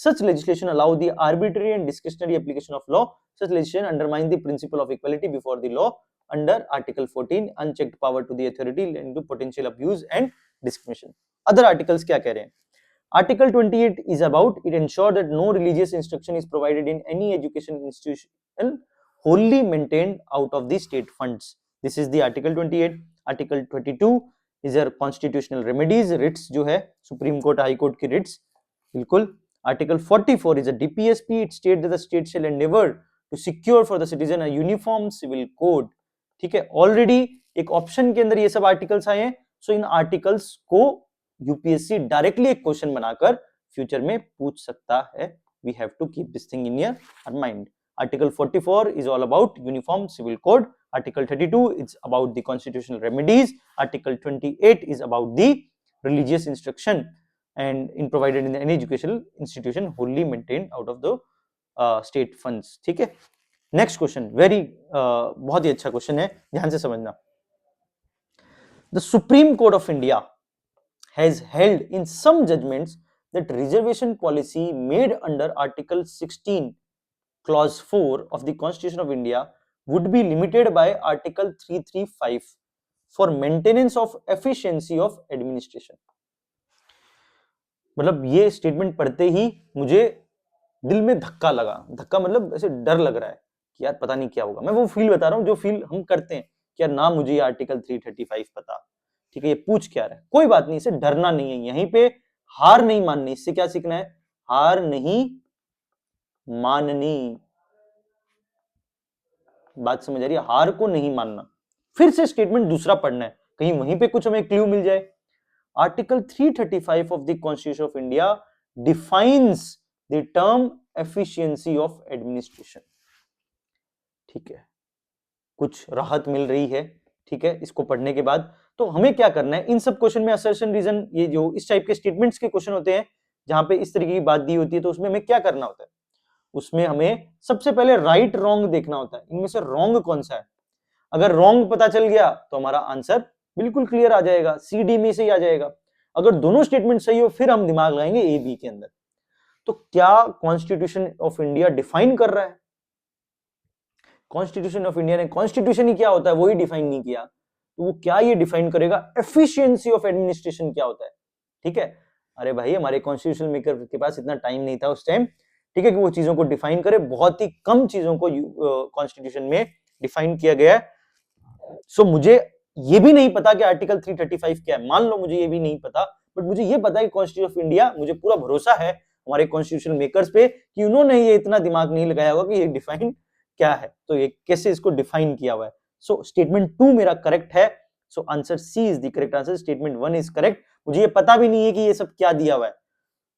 Such legislation allow the arbitrary and discretionary application of law. Such legislation undermine the principle of equality before the law. Under Article 14, unchecked power to the authority leading to potential abuse and discrimination. Other articles क्या कह रहे हैं? Article 28 is about it ensure that no religious instruction is provided in any education institution wholly maintained out of the state funds. This is the Article 28. Article 22 is your constitutional remedies, writs जो है supreme court high court की writs, बिल्कुल। Article 44 is a DPSP. It states that the state shall endeavor to secure for the citizen a uniform civil code. ठीक है, already एक option के अंदर ये सब आर्टिकल्स आए हैं, सो इन आर्टिकल्स को यूपीएससी डायरेक्टली एक क्वेश्चन बनाकर फ्यूचर में पूछ सकता है. We have to keep this thing in your mind. Article 44 is all about uniform civil code. Article 32 is about the constitutional remedies. Article 28 is about the religious instruction and in provided in any educational institution wholly maintained out of the state funds. ठीक है, next question very बहुत ही अच्छा question है, ध्यान से समझना. The Supreme Court of India has held in some judgments that reservation policy made under Article 16 Clause 4 of the Constitution of India would be limited by Article 335 for maintenance of efficiency of administration. मतलब ये statement पढ़ते ही मुझे दिल में धक्का लगा, धक्का मतलब ऐसे डर लग रहा है कि यार पता नहीं क्या होगा. मैं वो फील बता रहा हूँ जो फील हम करते हैं कि यार ना मुझे ये आर्टिकल 335 पता, ठीक है, ये पूछ क्या रहा है. कोई बात नहीं, इसे डरना नहीं है, यहीं पे हार नहीं माननी. इससे क्या सीखना है? हार नहीं माननी. बात समझ आ रही है? हार को नहीं मानना. फिर से स्टेटमेंट दूसरा पढ़ना है, कहीं वहीं पे कुछ हमें क्लू मिल जाए. Article 335 of the constitution of India defines the term efficiency of administration. ठीक है, कुछ राहत मिल रही है. ठीक है, इसको पढ़ने के बाद तो हमें क्या करना है, इन सब क्वेश्चन में असर्शन रीजन, ये जो इस टाइप के स्टेटमेंट्स के क्वेश्चन होते हैं जहां पे इस तरीके की बात दी होती है, तो उसमें हमें क्या करना होता है? उसमें हमें सबसे पहले राइट रॉन्ग देखना होता है. इनमें से रॉन्ग कौन सा है? अगर रॉन्ग पता चल गया तो हमारा आंसर बिल्कुल क्लियर आ जाएगा, सी डी में से ही आ जाएगा. अगर दोनों स्टेटमेंट सही हो फिर हम दिमाग लगाएंगे ए बी के अंदर. तो क्या कॉन्स्टिट्यूशन ऑफ इंडिया डिफाइन कर रहा है? कॉन्स्टिट्यूशन ऑफ इंडिया ने कॉन्स्टिट्यूशन ही क्या होता है वो ही डिफाइन नहीं किया, तो वो क्या ये डिफाइन करेगा एफिशिएंसी ऑफ एडमिनिस्ट्रेशन क्या होता है? ठीक है, अरे भाई हमारे कॉन्स्टिट्यूशन मेकर के पास इतना टाइम नहीं था उस टाइम, ठीक है, कि वो चीजों को डिफाइन करे. बहुत ही कम चीजों को कॉन्स्टिट्यूशन में डिफाइन किया गया है. सो मुझे ये भी नहीं पता कि आर्टिकल 335 क्या है. मान लो मुझे ये भी नहीं पता, बट मुझे ये पता है कि कॉन्स्टिट्यूशन ऑफ इंडिया, मुझे पूरा भरोसा है हमारे कॉन्स्टिट्यूशन मेकर्स पे कि उन्होंने ये इतना दिमाग नहीं लगाया होगा कि ये डिफाइन क्या है, तो ये कैसे इसको डिफाइन किया हुआ है. सो स्टेटमेंट 2 मेरा करेक्ट है. So answer C is the correct answer. Statement 1 is correct. मुझे ये पता भी नहीं है कि ये सब क्या दिया हुआ है,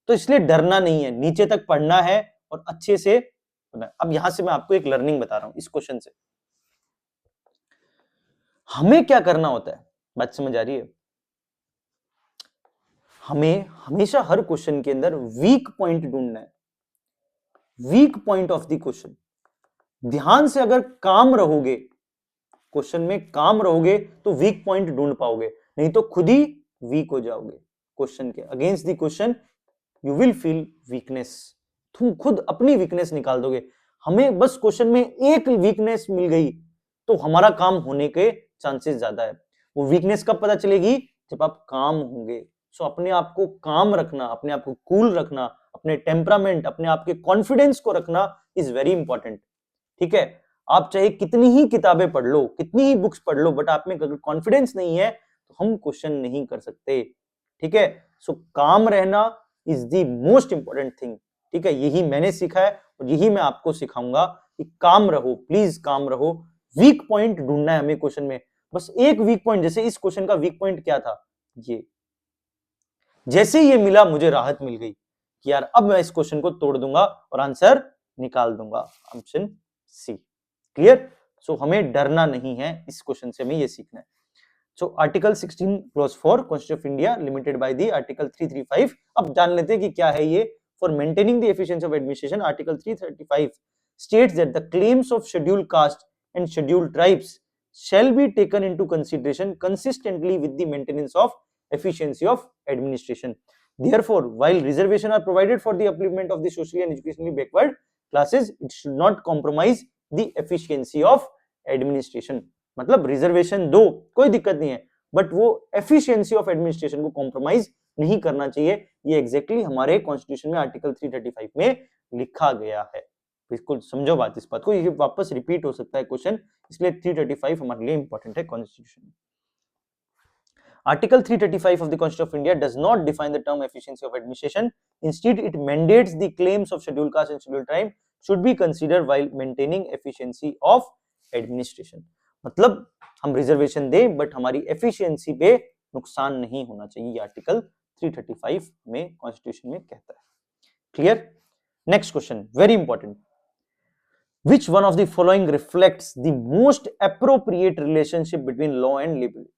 तो इसलिए डरना नहीं है, नीचे तक पढ़ना है और अच्छे से. अब यहां से मैं आपको एक लर्निंग बता रहा हूं इस क्वेश्चन से. हमें क्या करना होता है, बात समझ आ रही है? हमें हमेशा हर क्वेश्चन के अंदर वीक पॉइंट ढूंढना है. Weak point of the question. ध्यान से अगर काम रहोगे, क्वेश्चन में काम रहोगे तो वीक पॉइंट ढूंढ पाओगे, नहीं तो खुद ही वीक हो जाओगे. क्वेश्चन के against the question you will feel weakness. तुम खुद अपनी वीकनेस निकाल दोगे. हमें बस क्वेश्चन में एक वीकनेस मिल गई तो हमारा काम होने के चांसेस ज्यादा है. वो वीकनेस कब पता चलेगी? जब आप काम होंगे. सो अपने आप को काम रखना, अपने आप को कूल रखना, अपने टेम्परामेंट, अपने आप के कॉन्फिडेंस को रखना इज वेरी इंपॉर्टेंट. ठीक है, आप चाहे कितनी ही किताबें पढ़ लो, कितनी ही बुक्स पढ़ लो, बट आप में अगर कॉन्फिडेंस नहीं है तो हम क्वेश्चन नहीं कर सकते. ठीक है, सो काम रहना is the most important thing. ठीक है, यही मैंने सीखा है और यही मैं आपको सिखाऊंगा कि काम रहो, प्लीज काम रहो. वीक पॉइंट ढूंढना है हमें क्वेश्चन में, बस एक वीक पॉइंट. जैसे इस क्वेश्चन का वीक पॉइंट क्या था, ये जैसे ये मिला मुझे राहत मिल गई कि यार अब मैं इस क्वेश्चन को तोड़ दूंगा और आंसर निकाल दूंगा. Option C. क्लियर? सो हमें डरना नहीं है, इस क्वेश्चन से हमें ये सीखना है. So article 16 clause 4 constitution of India limited by the article 335. अब जान लेते हैं कि क्या है ये. For maintaining the efficiency of administration, article 335 states that the claims of scheduled caste and scheduled tribes shall be taken into consideration consistently with the maintenance of efficiency of administration. Therefore, while reservations are provided for the upliftment of the socially and educationally backward classes, it should not compromise the efficiency of administration. मतलब reservation दो, कोई दिक्कत नहीं है, but वो efficiency of administration को compromise नहीं करना चाहिए. ये एग्जैक्टली हमारे कॉन्स्टिट्यूशन में आर्टिकल 335 में लिखा गया है. बिल्कुल समझो बात इस बात को, ये वापस रिपीट हो सकता है क्वेश्चन, इसलिए 335 हमारे लिए इंपॉर्टेंट है constitution. Article 335 of the Constitution of India does not define the term efficiency of administration. Instead, it mandates the claims of scheduled caste and scheduled tribe should be considered while maintaining efficiency of administration. मतलब हम reservation दें but हमारी efficiency पे नुकसान नहीं होना चाहिए, ये आर्टिकल 335 में कॉन्स्टिट्यूशन में कहता है. Clear? Next question, very important. Which one of the following reflects the most appropriate relationship between law and liberty?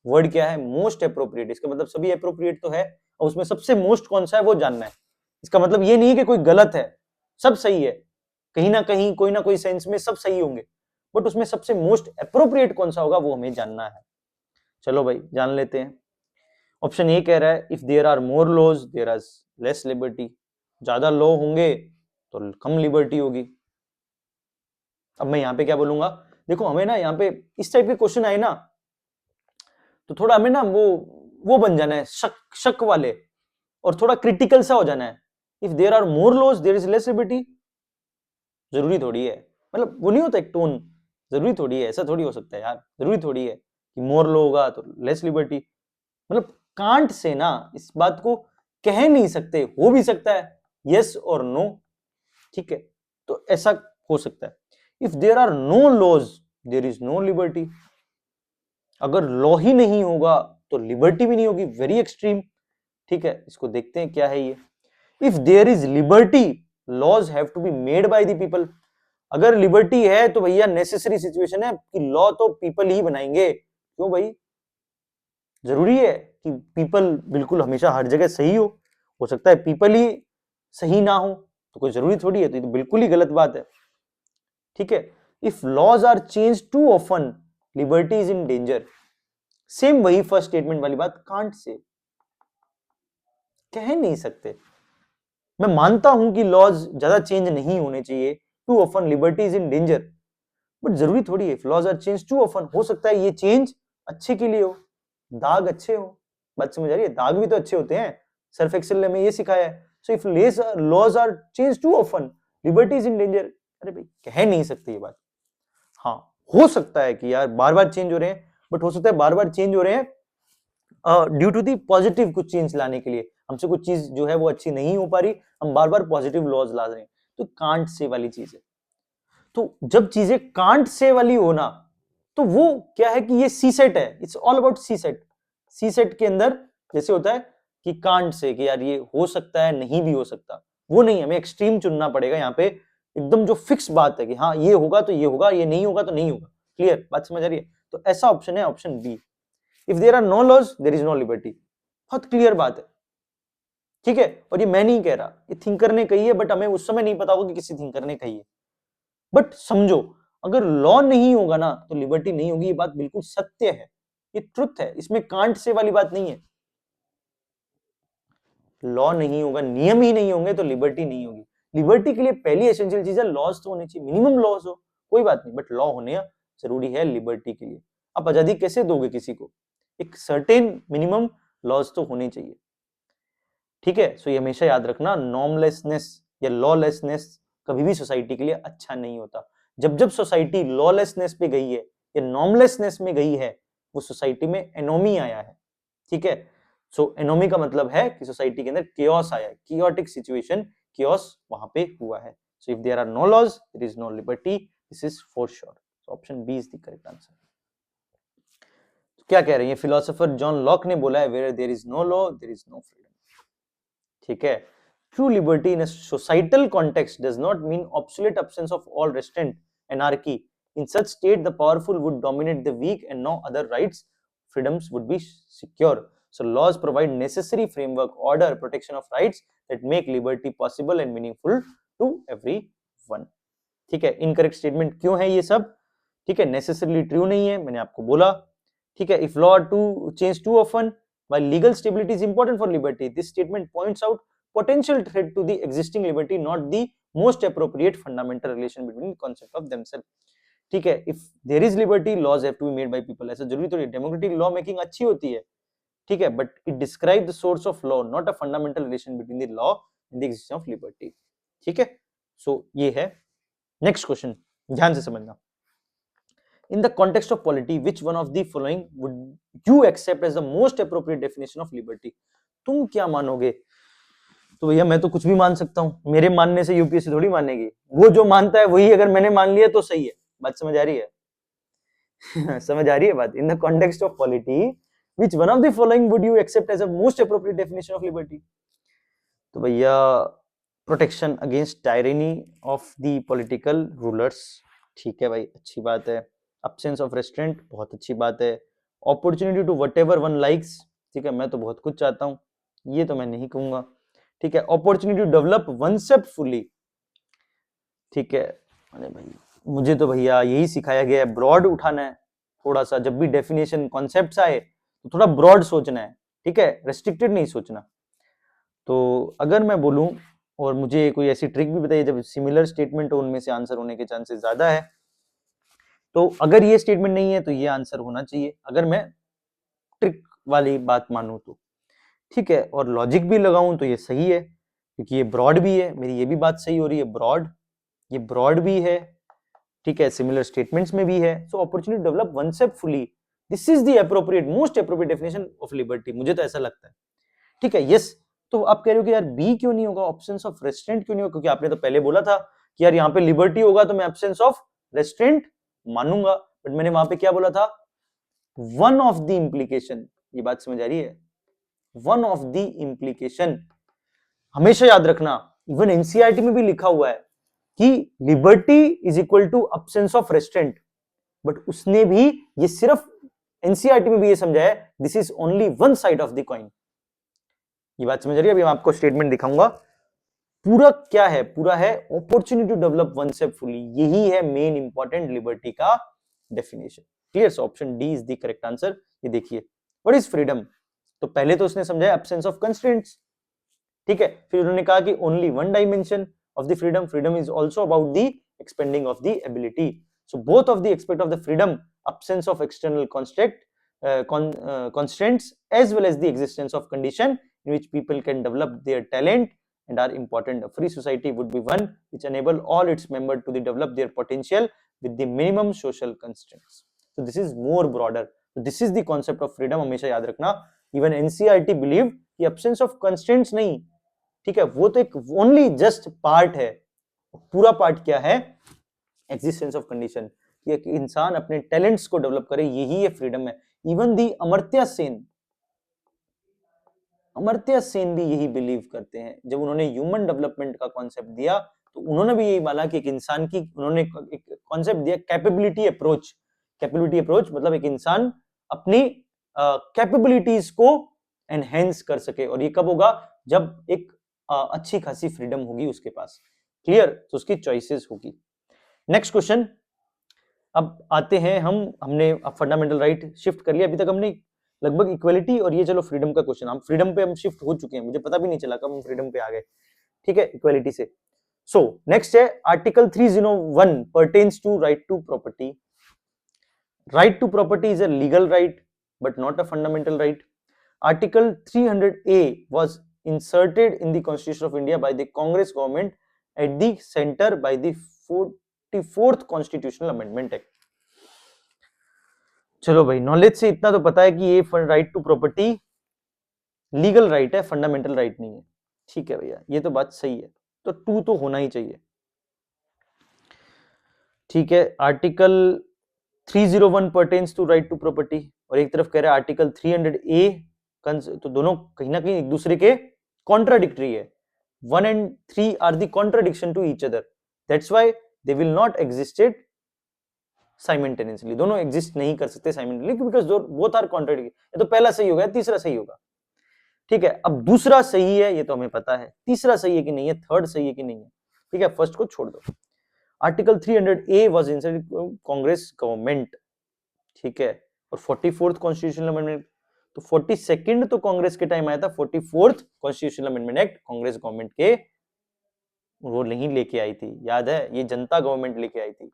Word क्या है? Most appropriate. इसका मतलब सभी एप्रोप्रिएट तो है और उसमें सबसे मोस्ट कौन सा है वो जानना है. इसका मतलब ये नहीं है कि कोई गलत है, सब सही है, कहीं ना कहीं कोई ना कोई सेंस में सब सही होंगे, बट उसमें सबसे मोस्ट एप्रोप्रिएट कौन सा होगा वो हमें जानना है. चलो भाई जान लेते हैं. ऑप्शन ए कह रहा है if there are more laws there are less liberty. ज्यादा लॉ होंगे तो कम लिबर्टी होगी. अब मैं यहाँ पे क्या बोलूंगा, देखो हमें ना यहाँ पे इस टाइप के क्वेश्चन आए ना तो थोड़ा हमें ना वो बन जाना है, शक वाले, और थोड़ा क्रिटिकल सा हो जाना है. If there are more laws there is less liberty, जरूरी थोड़ी है, मतलब वो नहीं होता एक टोन, जरूरी थोड़ी है, ऐसा थोड़ी हो सकता है यार, जरूरी थोड़ी है कि मोर लो होगा तो लेस लिबर्टी. मतलब कांट से ना इस बात को कह नहीं सकते, हो भी सकता है यस और नो, ठीक है, तो ऐसा हो सकता है. If there are no laws there is no liberty. अगर लॉ ही नहीं होगा तो लिबर्टी भी नहीं होगी. Very extreme. ठीक है, इसको देखते हैं क्या है ये. If there is liberty laws have to be made by the people. अगर लिबर्टी है तो भैया नेसेसरी सिचुएशन है कि लॉ तो पीपल ही बनाएंगे. क्यों भाई? जरूरी है कि पीपल बिल्कुल हमेशा हर जगह सही हो सकता है पीपल ही सही ना हो, तो कोई जरूरी थोड़ी है, तो ये तो बिल्कुल ही गलत बात है. ठीक है. If laws are change too often liberty is in danger. Same वही फर्स्ट स्टेटमेंट वाली बात, कांट से कह नहीं सकते. मैं मानता हूं कि लॉज ज्यादा चेंज नहीं होने चाहिए, too often liberty is in danger, but जरूरी थोड़ी है. If laws are change too often, हो सकता है ये चेंज अच्छे के लिए हो, दाग अच्छे हो. बात समझ आ रही है? दाग भी तो अच्छे होते हैं, सर्फ एक्सेल ने हमें ये सिखाया है. So if laws are change too often liberty is in danger, अरे भाई कह नहीं सकते ये बात. हाँ, हो सकता है कि यार बार बार चेंज हो रहे हैं, बट हो सकता है बार बार चेंज हो रहे हैं ड्यू टू दी पॉजिटिव कुछ चेंज लाने के लिए. हमसे कुछ चीज जो है वो अच्छी नहीं हो पा रही, हम बार बार पॉजिटिव लॉज ला रहे हैं, तो कांट से वाली चीज है. तो जब चीजें कांट से वाली हो ना, तो वो क्या है कि ये सी सेट है. It's all about C set. C set के अंदर जैसे होता है कि कांट से कि यार ये हो सकता है, नहीं भी हो सकता, वो नहीं, हमें एक्सट्रीम चुनना पड़ेगा यहाँ पे. एकदम जो फिक्स बात है कि हाँ ये होगा तो ये होगा, ये नहीं होगा तो नहीं होगा. क्लियर? बात समझ आ रही है? तो ऐसा ऑप्शन है option B. If there are no laws there is no liberty. बहुत क्लियर बात है. ठीक है, और ये मैं नहीं कह रहा, ये थिंकर ने कही है, बट हमें उस समय नहीं पता होगा कि किसी थिंकर ने कही है. बट समझो, अगर लॉ नहीं होगा ना तो लिबर्टी नहीं होगी. ये बात बिल्कुल सत्य है, ये ट्रुथ है, इसमें कांट से वाली बात नहीं है. लॉ नहीं होगा, नियम ही नहीं होंगे तो लिबर्टी नहीं होगी. लिबर्टी के लिए पहली एसेंशियल चीज है लॉज तो होने चाहिए, मिनिमम लॉज हो, कोई बात नहीं, बट लॉ होने जरूरी है लिबर्टी के लिए. आप आजादी कैसे दोगे किसी को? एक सर्टेन मिनिमम लॉज तो होने चाहिए. ठीक है, सो ये हमेशा याद रखना, नॉर्मलेसनेस या लॉलेसनेस कभी भी सोसाइटी के लिए अच्छा नहीं होता. जब जब सोसाइटी लॉलेसनेस पे गई है या नॉर्मलेसनेस में गई है, वो सोसाइटी में एनोमी आया है. ठीक है, सो एनोमी का मतलब है कि सोसाइटी के अंदर केओस आया है, कियोटिक सिचुएशन, केओस वहां पे हुआ है. So if there are no laws there is no liberty, this is for sure. So option B is the correct answer. क्या कह रहे हैं फिलोसोफर जॉन लॉक ने बोला है, where there is no law there is no freedom. ठीक है. True liberty in a societal context does not mean absolute absence of all restraint, anarchy. In such state, the powerful would dominate the weak and no other rights, freedoms would be secure. So laws provide necessary framework, order, protection of rights that make liberty possible and meaningful to everyone. ठीक है, incorrect statement क्यों है ये सब? ठीक है, necessarily true नहीं है, मैंने आपको बोला. ठीक है, if law to change too often while legal stability is important for liberty, this statement points out potential threat to the existing liberty, not the most appropriate fundamental relation between concept of themselves. ठीक है, if there is liberty, laws have to be made by people. ऐसा जरूरी तो नहीं, democratic law making अच्छी होती है, ठीक है, but it describe the source of law, not a fundamental relation between the law and the existence of liberty. ठीक है, सो ये है नेक्स्ट क्वेश्चन, ध्यान से समझना. In the context of polity which one of the following would you accept as the most appropriate definition of liberty? तुम क्या मानोगे? तो भैया मैं तो कुछ भी मान सकता हूं, मेरे मानने से यूपीएससी थोड़ी मानेगी, वो जो मानता है वही अगर मैंने मान लिया तो सही है। बात समझ आ रही है? समझ आ रही है बात? In the context of polity which one of the following would you accept as a most appropriate definition of liberty? तो भैया protection against tyranny of the political rulers, ठीक है भाई, अच्छी बात है। अब्सेंस ऑफ रेस्ट्रेंट, बहुत अच्छी बात है। Opportunity to whatever one likes, ठीक है, मैं तो बहुत कुछ चाहता हूं, ये तो मैं नहीं कहूंगा, ठीक है। Opportunity to develop oneself fully, ठीक है। अरे भाई मुझे तो भैया यही सिखाया गया है, ब्रॉड उठाना है थोड़ा सा, जब भी डेफिनेशन कॉन्सेप्ट्स आए तो थोड़ा ब्रॉड सोचना है, ठीक है, रेस्ट्रिक्टेड नहीं सोचना। तो अगर मैं बोलूं, और मुझे कोई ऐसी ट्रिक भी बताइए जब सिमिलर स्टेटमेंट हो उनमें से आंसर होने के चांसेस ज्यादा है, तो अगर ये स्टेटमेंट नहीं है तो ये आंसर होना चाहिए, अगर मैं ट्रिक वाली बात मानूं तो, ठीक है। और लॉजिक भी लगाऊं तो ये सही है, क्योंकि ये ब्रॉड भी है, मेरी ये भी बात सही हो रही है, ब्रॉड, ये ब्रॉड भी है, ठीक है, सिमिलर स्टेटमेंट्स में भी है। So opportunity develop oneself fully, this is the appropriate most appropriate definition of liberty, मुझे तो ऐसा लगता है, ठीक है। यस, तो आप कह रहे हो कि यार बी क्यों नहीं होगा, ऑप्शंस ऑफ रेस्ट्रेंट क्यों नहीं होगा? क्योंकि आपने तो पहले बोला था कि यार यहाँ पे लिबर्टी होगा तो मैं एब्सेंस ऑफ रेस्ट्रेंट मानूंगा, बट मैंने वहां पे क्या बोला था? वन ऑफ द इंप्लीकेशन, ये बात समझ आ रही है? वन ऑफ द इंप्लीकेशन, हमेशा याद रखना, इवन एनसीईआरटी में भी लिखा हुआ है कि liberty is equal to absence of restraint, but उसने भी ये सिर्फ एनसीईआरटी में भी ये समझाया this is only one side of the coin. ये बात समझ रही है? अभी मैं आपको स्टेटमेंट दिखाऊंगा, पूरा क्या है, पूरा है opportunity to develop oneself fully, यही है मेन इंपॉर्टेंट लिबर्टी का definition. Clear? So option D is the correct answer. ये देखिए, व्हाट इज फ्रीडम? तो पहले तो उसने समझाया एब्सेंस ऑफ कंस्ट्रेंट्स, ठीक है, फिर उन्होंने कहा कि only one dimension of the freedom, freedom is also about the expanding of the ability. So both of the aspect of the freedom, absence of external constraints as well as the existence of condition in which people can develop their talent and are important. A free society would be one which enable all its members to develop their potential with the minimum social constraints. So this is more broader. So this is the concept of freedom, हमेशा याद रखना। Even NCERT believe कि absence of constraints नहीं, ठीक है, वो तो एक ओनली जस्ट पार्ट है, पूरा पार्ट क्या है? एग्जिस्टेंस ऑफ कंडीशन, कि एक इंसान अपने टैलेंट्स को डेवलप करे, यही है फ्रीडम है। इवन दी अमर्त्य सेन भी यही बिलीव करते हैं। जब उन्होंने ह्यूमन डेवलपमेंट का कॉन्सेप्ट दिया तो उन्होंने भी यही माना कि एक इंसान की, उन्होंने एक कॉन्सेप्ट दिया कैपेबिलिटी अप्रोच। कैपेबिलिटी अप्रोच मतलब एक इंसान अपनी कैपेबिलिटीज को एनहेंस कर सके, और ये कब होगा? जब एक अच्छी खासी फ्रीडम होगी उसके पास। क्लियर? तो उसकी चॉइसेस होगी। नेक्स्ट क्वेश्चन, अब आते हैं हमने फंडामेंटल राइट शिफ्ट कर लिया, अभी तक हमने लगभग इक्वलिटी और ये चलो फ्रीडम का क्वेश्चन, हम फ्रीडम पे हम शिफ्ट हो चुके हैं, मुझे पता भी नहीं चला कब हम फ्रीडम पे आ गए, ठीक है, इक्वलिटी से। सो नेक्स्ट है article 301 pertains to right to property. Right to property is a legal right but not a fundamental right. Article 300A was inserted in the Constitution of India by the Congress government at the center by the 44th Constitutional Amendment Act. चलो भाई, knowledge से इतना तो पता है कि ये right to property legal right है, फंडामेंटल राइट नहीं है, ठीक है भैया, ये तो बात सही है। तो 2 तो होना ही चाहिए, ठीक है। Article 301 pertains to right to property और एक तरफ कह रहा है आर्टिकल 300A, तो दोनों कहीं ना कहीं एक दूसरे के कॉन्ट्राडिक्टरी है। 1 and 3 are the contradiction to each other, that's why they will not existed simultaneously, दोनों एग्जिस्ट नहीं कर सकते simultaneously because both are contradictory. ये तो पहला सही होगा, तीसरा सही होगा, ठीक है। अब दूसरा सही है ये तो हमें पता है, तीसरा सही है कि नहीं है, थर्ड सही है कि नहीं है, ठीक है, फर्स्ट को छोड़ दो। Article 300A was inserted Congress government, ठीक है, और 44th कॉन्स्टिट्यूशनल अमेंडमेंट, तो 42nd तो कांग्रेस के टाइम आया था, 44th constitutional amendment act Congress government के वो नहीं लेके आई थी, याद है, ये जनता गवर्नमेंट लेके आई थी,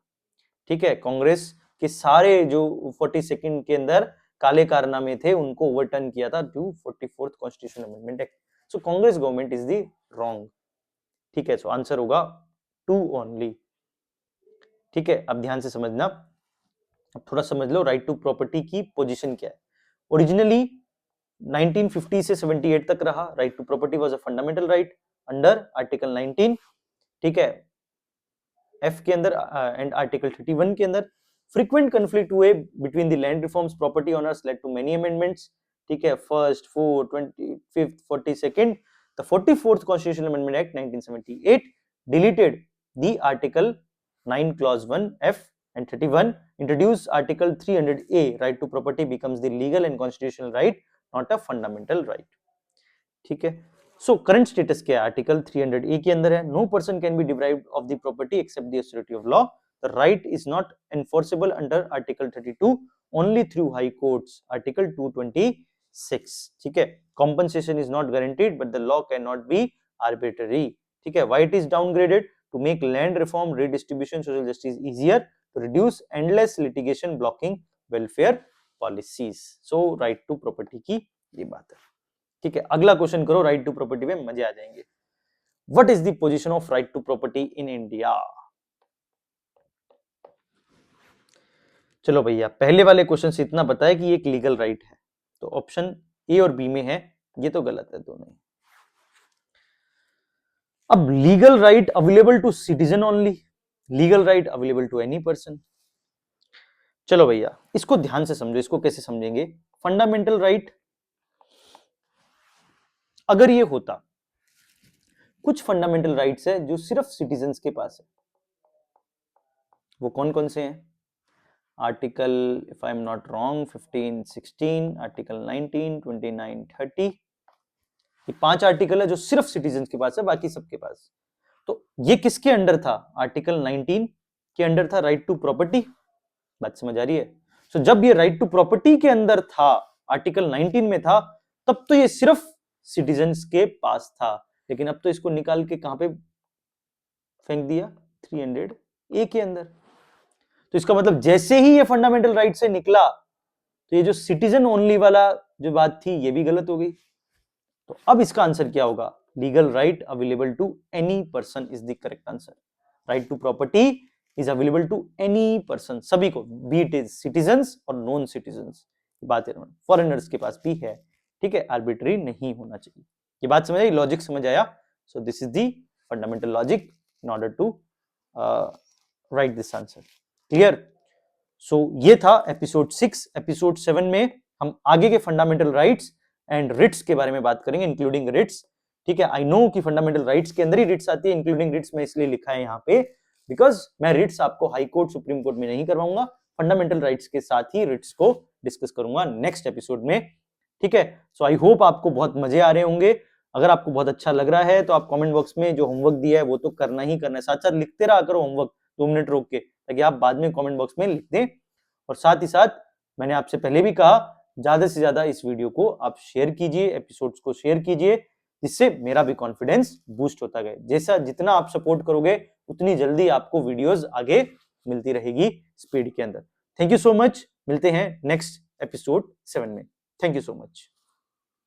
ठीक है। कांग्रेस के सारे जो 42nd के अंदर काले कारनामे थे उनको ओवरटर्न किया था to 44th constitutional amendment act. So Congress government is the wrong, ठीक है। सो आंसर होगा 2 ओनली, ठीक है। अब ध्यान से समझना, अब थोड़ा समझ लो राइट टू प्रॉपर्टी की पोजीशन क्या है। ओरिजिनली 1950 से 78 तक रहा। Right to property was a fundamental right under article 19, ठीक है, एफ के अंदर एंड आर्टिकल 31 के अंदर। फ्रीक्वेंट कन्फ्लिक्ट हुए between the land reforms property owners led to many amendments, ठीक है, first, fourth, 25th, 42nd, the 44th constitutional amendment act 1978 deleted the article 9 clause 1 F and 31 introduced article 300A, right to property becomes the legal and constitutional right, not a fundamental right, ठीक है। So current status क्या है article 300A के अंदर है, no person can be deprived of the property except the authority of law, the right is not enforceable under article 32 only through high courts, article 226, ठीक है। Compensation is not guaranteed but the law can not be arbitrary, ठीक है। Why it is downgraded to make land reform, redistribution, social justice easier, to reduce endless litigation blocking welfare policies. So right to property की ये बात है, ठीक है। अगला question करो, राइट टू प्रॉपर्टी में मजे आ जाएंगे। What is the position of right to property in India? चलो भैया, पहले वाले क्वेश्चन से इतना पता है कि ये एक लीगल राइट है, तो ऑप्शन ए और बी में है, ये तो गलत है दोनों। अब legal right available to citizen only, legal right available to any person. चलो भैया इसको ध्यान से समझो, इसको कैसे समझेंगे। फंडामेंटल राइट अगर ये होता, कुछ फंडामेंटल राइट्स है जो सिर्फ सिटीजन्स के पास है, वो कौन कौन से हैं? Article, if I am not wrong, 15, 16, article 19, 29, 30, ये 5 आर्टिकल है जो सिर्फ सिटीजन्स के पास है, बाकी सबके पास। तो ये किसके अंडर था? आर्टिकल 19 के अंडर था, राइट टू प्रॉपर्टी। बात समझ आ रही है? सो जब ये राइट टू प्रॉपर्टी के अंदर था, आर्टिकल 19 में था, तब तो ये सिर्फ सिटीजन्स के पास था, लेकिन अब तो इसको निकाल के कहां पे फेंक दिया? 300A के अंदर। तो इसका मतलब जैसे ही ये फंडामेंटल राइट से निकला, तो ये जो सिटीजन ओनली वाला जो बात थी, ये भी गलत हो गई। तो अब इसका आंसर क्या होगा? Legal right available to any person is the correct answer. Right to property is available to any person, सभी को, बी इट इज सिटीजन्स और नॉन सिटीजन्स। बात है, फॉरेनर्स के पास भी है, ठीक है, आर्बिट्री नहीं होना चाहिए। ये बात समझ आई? लॉजिक समझ आया? So this is the fundamental logic in order to write this answer. Clear? So ये था एपिसोड 6। एपिसोड 7 में हम आगे के फंडामेंटल राइट्स एंड रिट्स के बारे में बात करेंगे, इंक्लूडिंग रिट्स, ठीक है। आई नो कि फंडामेंटल राइट्स के अंदर ही रिट्स आती है, इंक्लूडिंग रिट्स में इसलिए लिखा है यहाँ पे बिकॉज मैं रिट्स आपको हाई कोर्ट, सुप्रीम कोर्ट में नहीं करवाऊंगा, फंडामेंटल राइट्स के साथ ही रिट्स को डिस्कस करूंगा नेक्स्ट एपिसोड में, ठीक है। सो आई होप आपको बहुत मजे आ रहे होंगे। अगर आपको बहुत अच्छा लग रहा है तो आप कमेंट बॉक्स में जो होमवर्क दिया है वो तो करना ही करना है, साथ साथ लिखते रहा करो होमवर्क 2 मिनट रोक के, ताकि आप बाद में कमेंट बॉक्स में लिख दें। और साथ ही साथ मैंने आपसे पहले भी कहा, ज्यादा से ज्यादा इस वीडियो को आप शेयर कीजिए, एपिसोड्स को शेयर कीजिए, जिससे मेरा भी कॉन्फिडेंस बूस्ट होता गया। जैसा जितना आप सपोर्ट करोगे उतनी जल्दी आपको वीडियोस आगे मिलती रहेगी स्पीड के अंदर। थैंक यू सो मच, मिलते हैं नेक्स्ट एपिसोड 7 में। Thank you so much.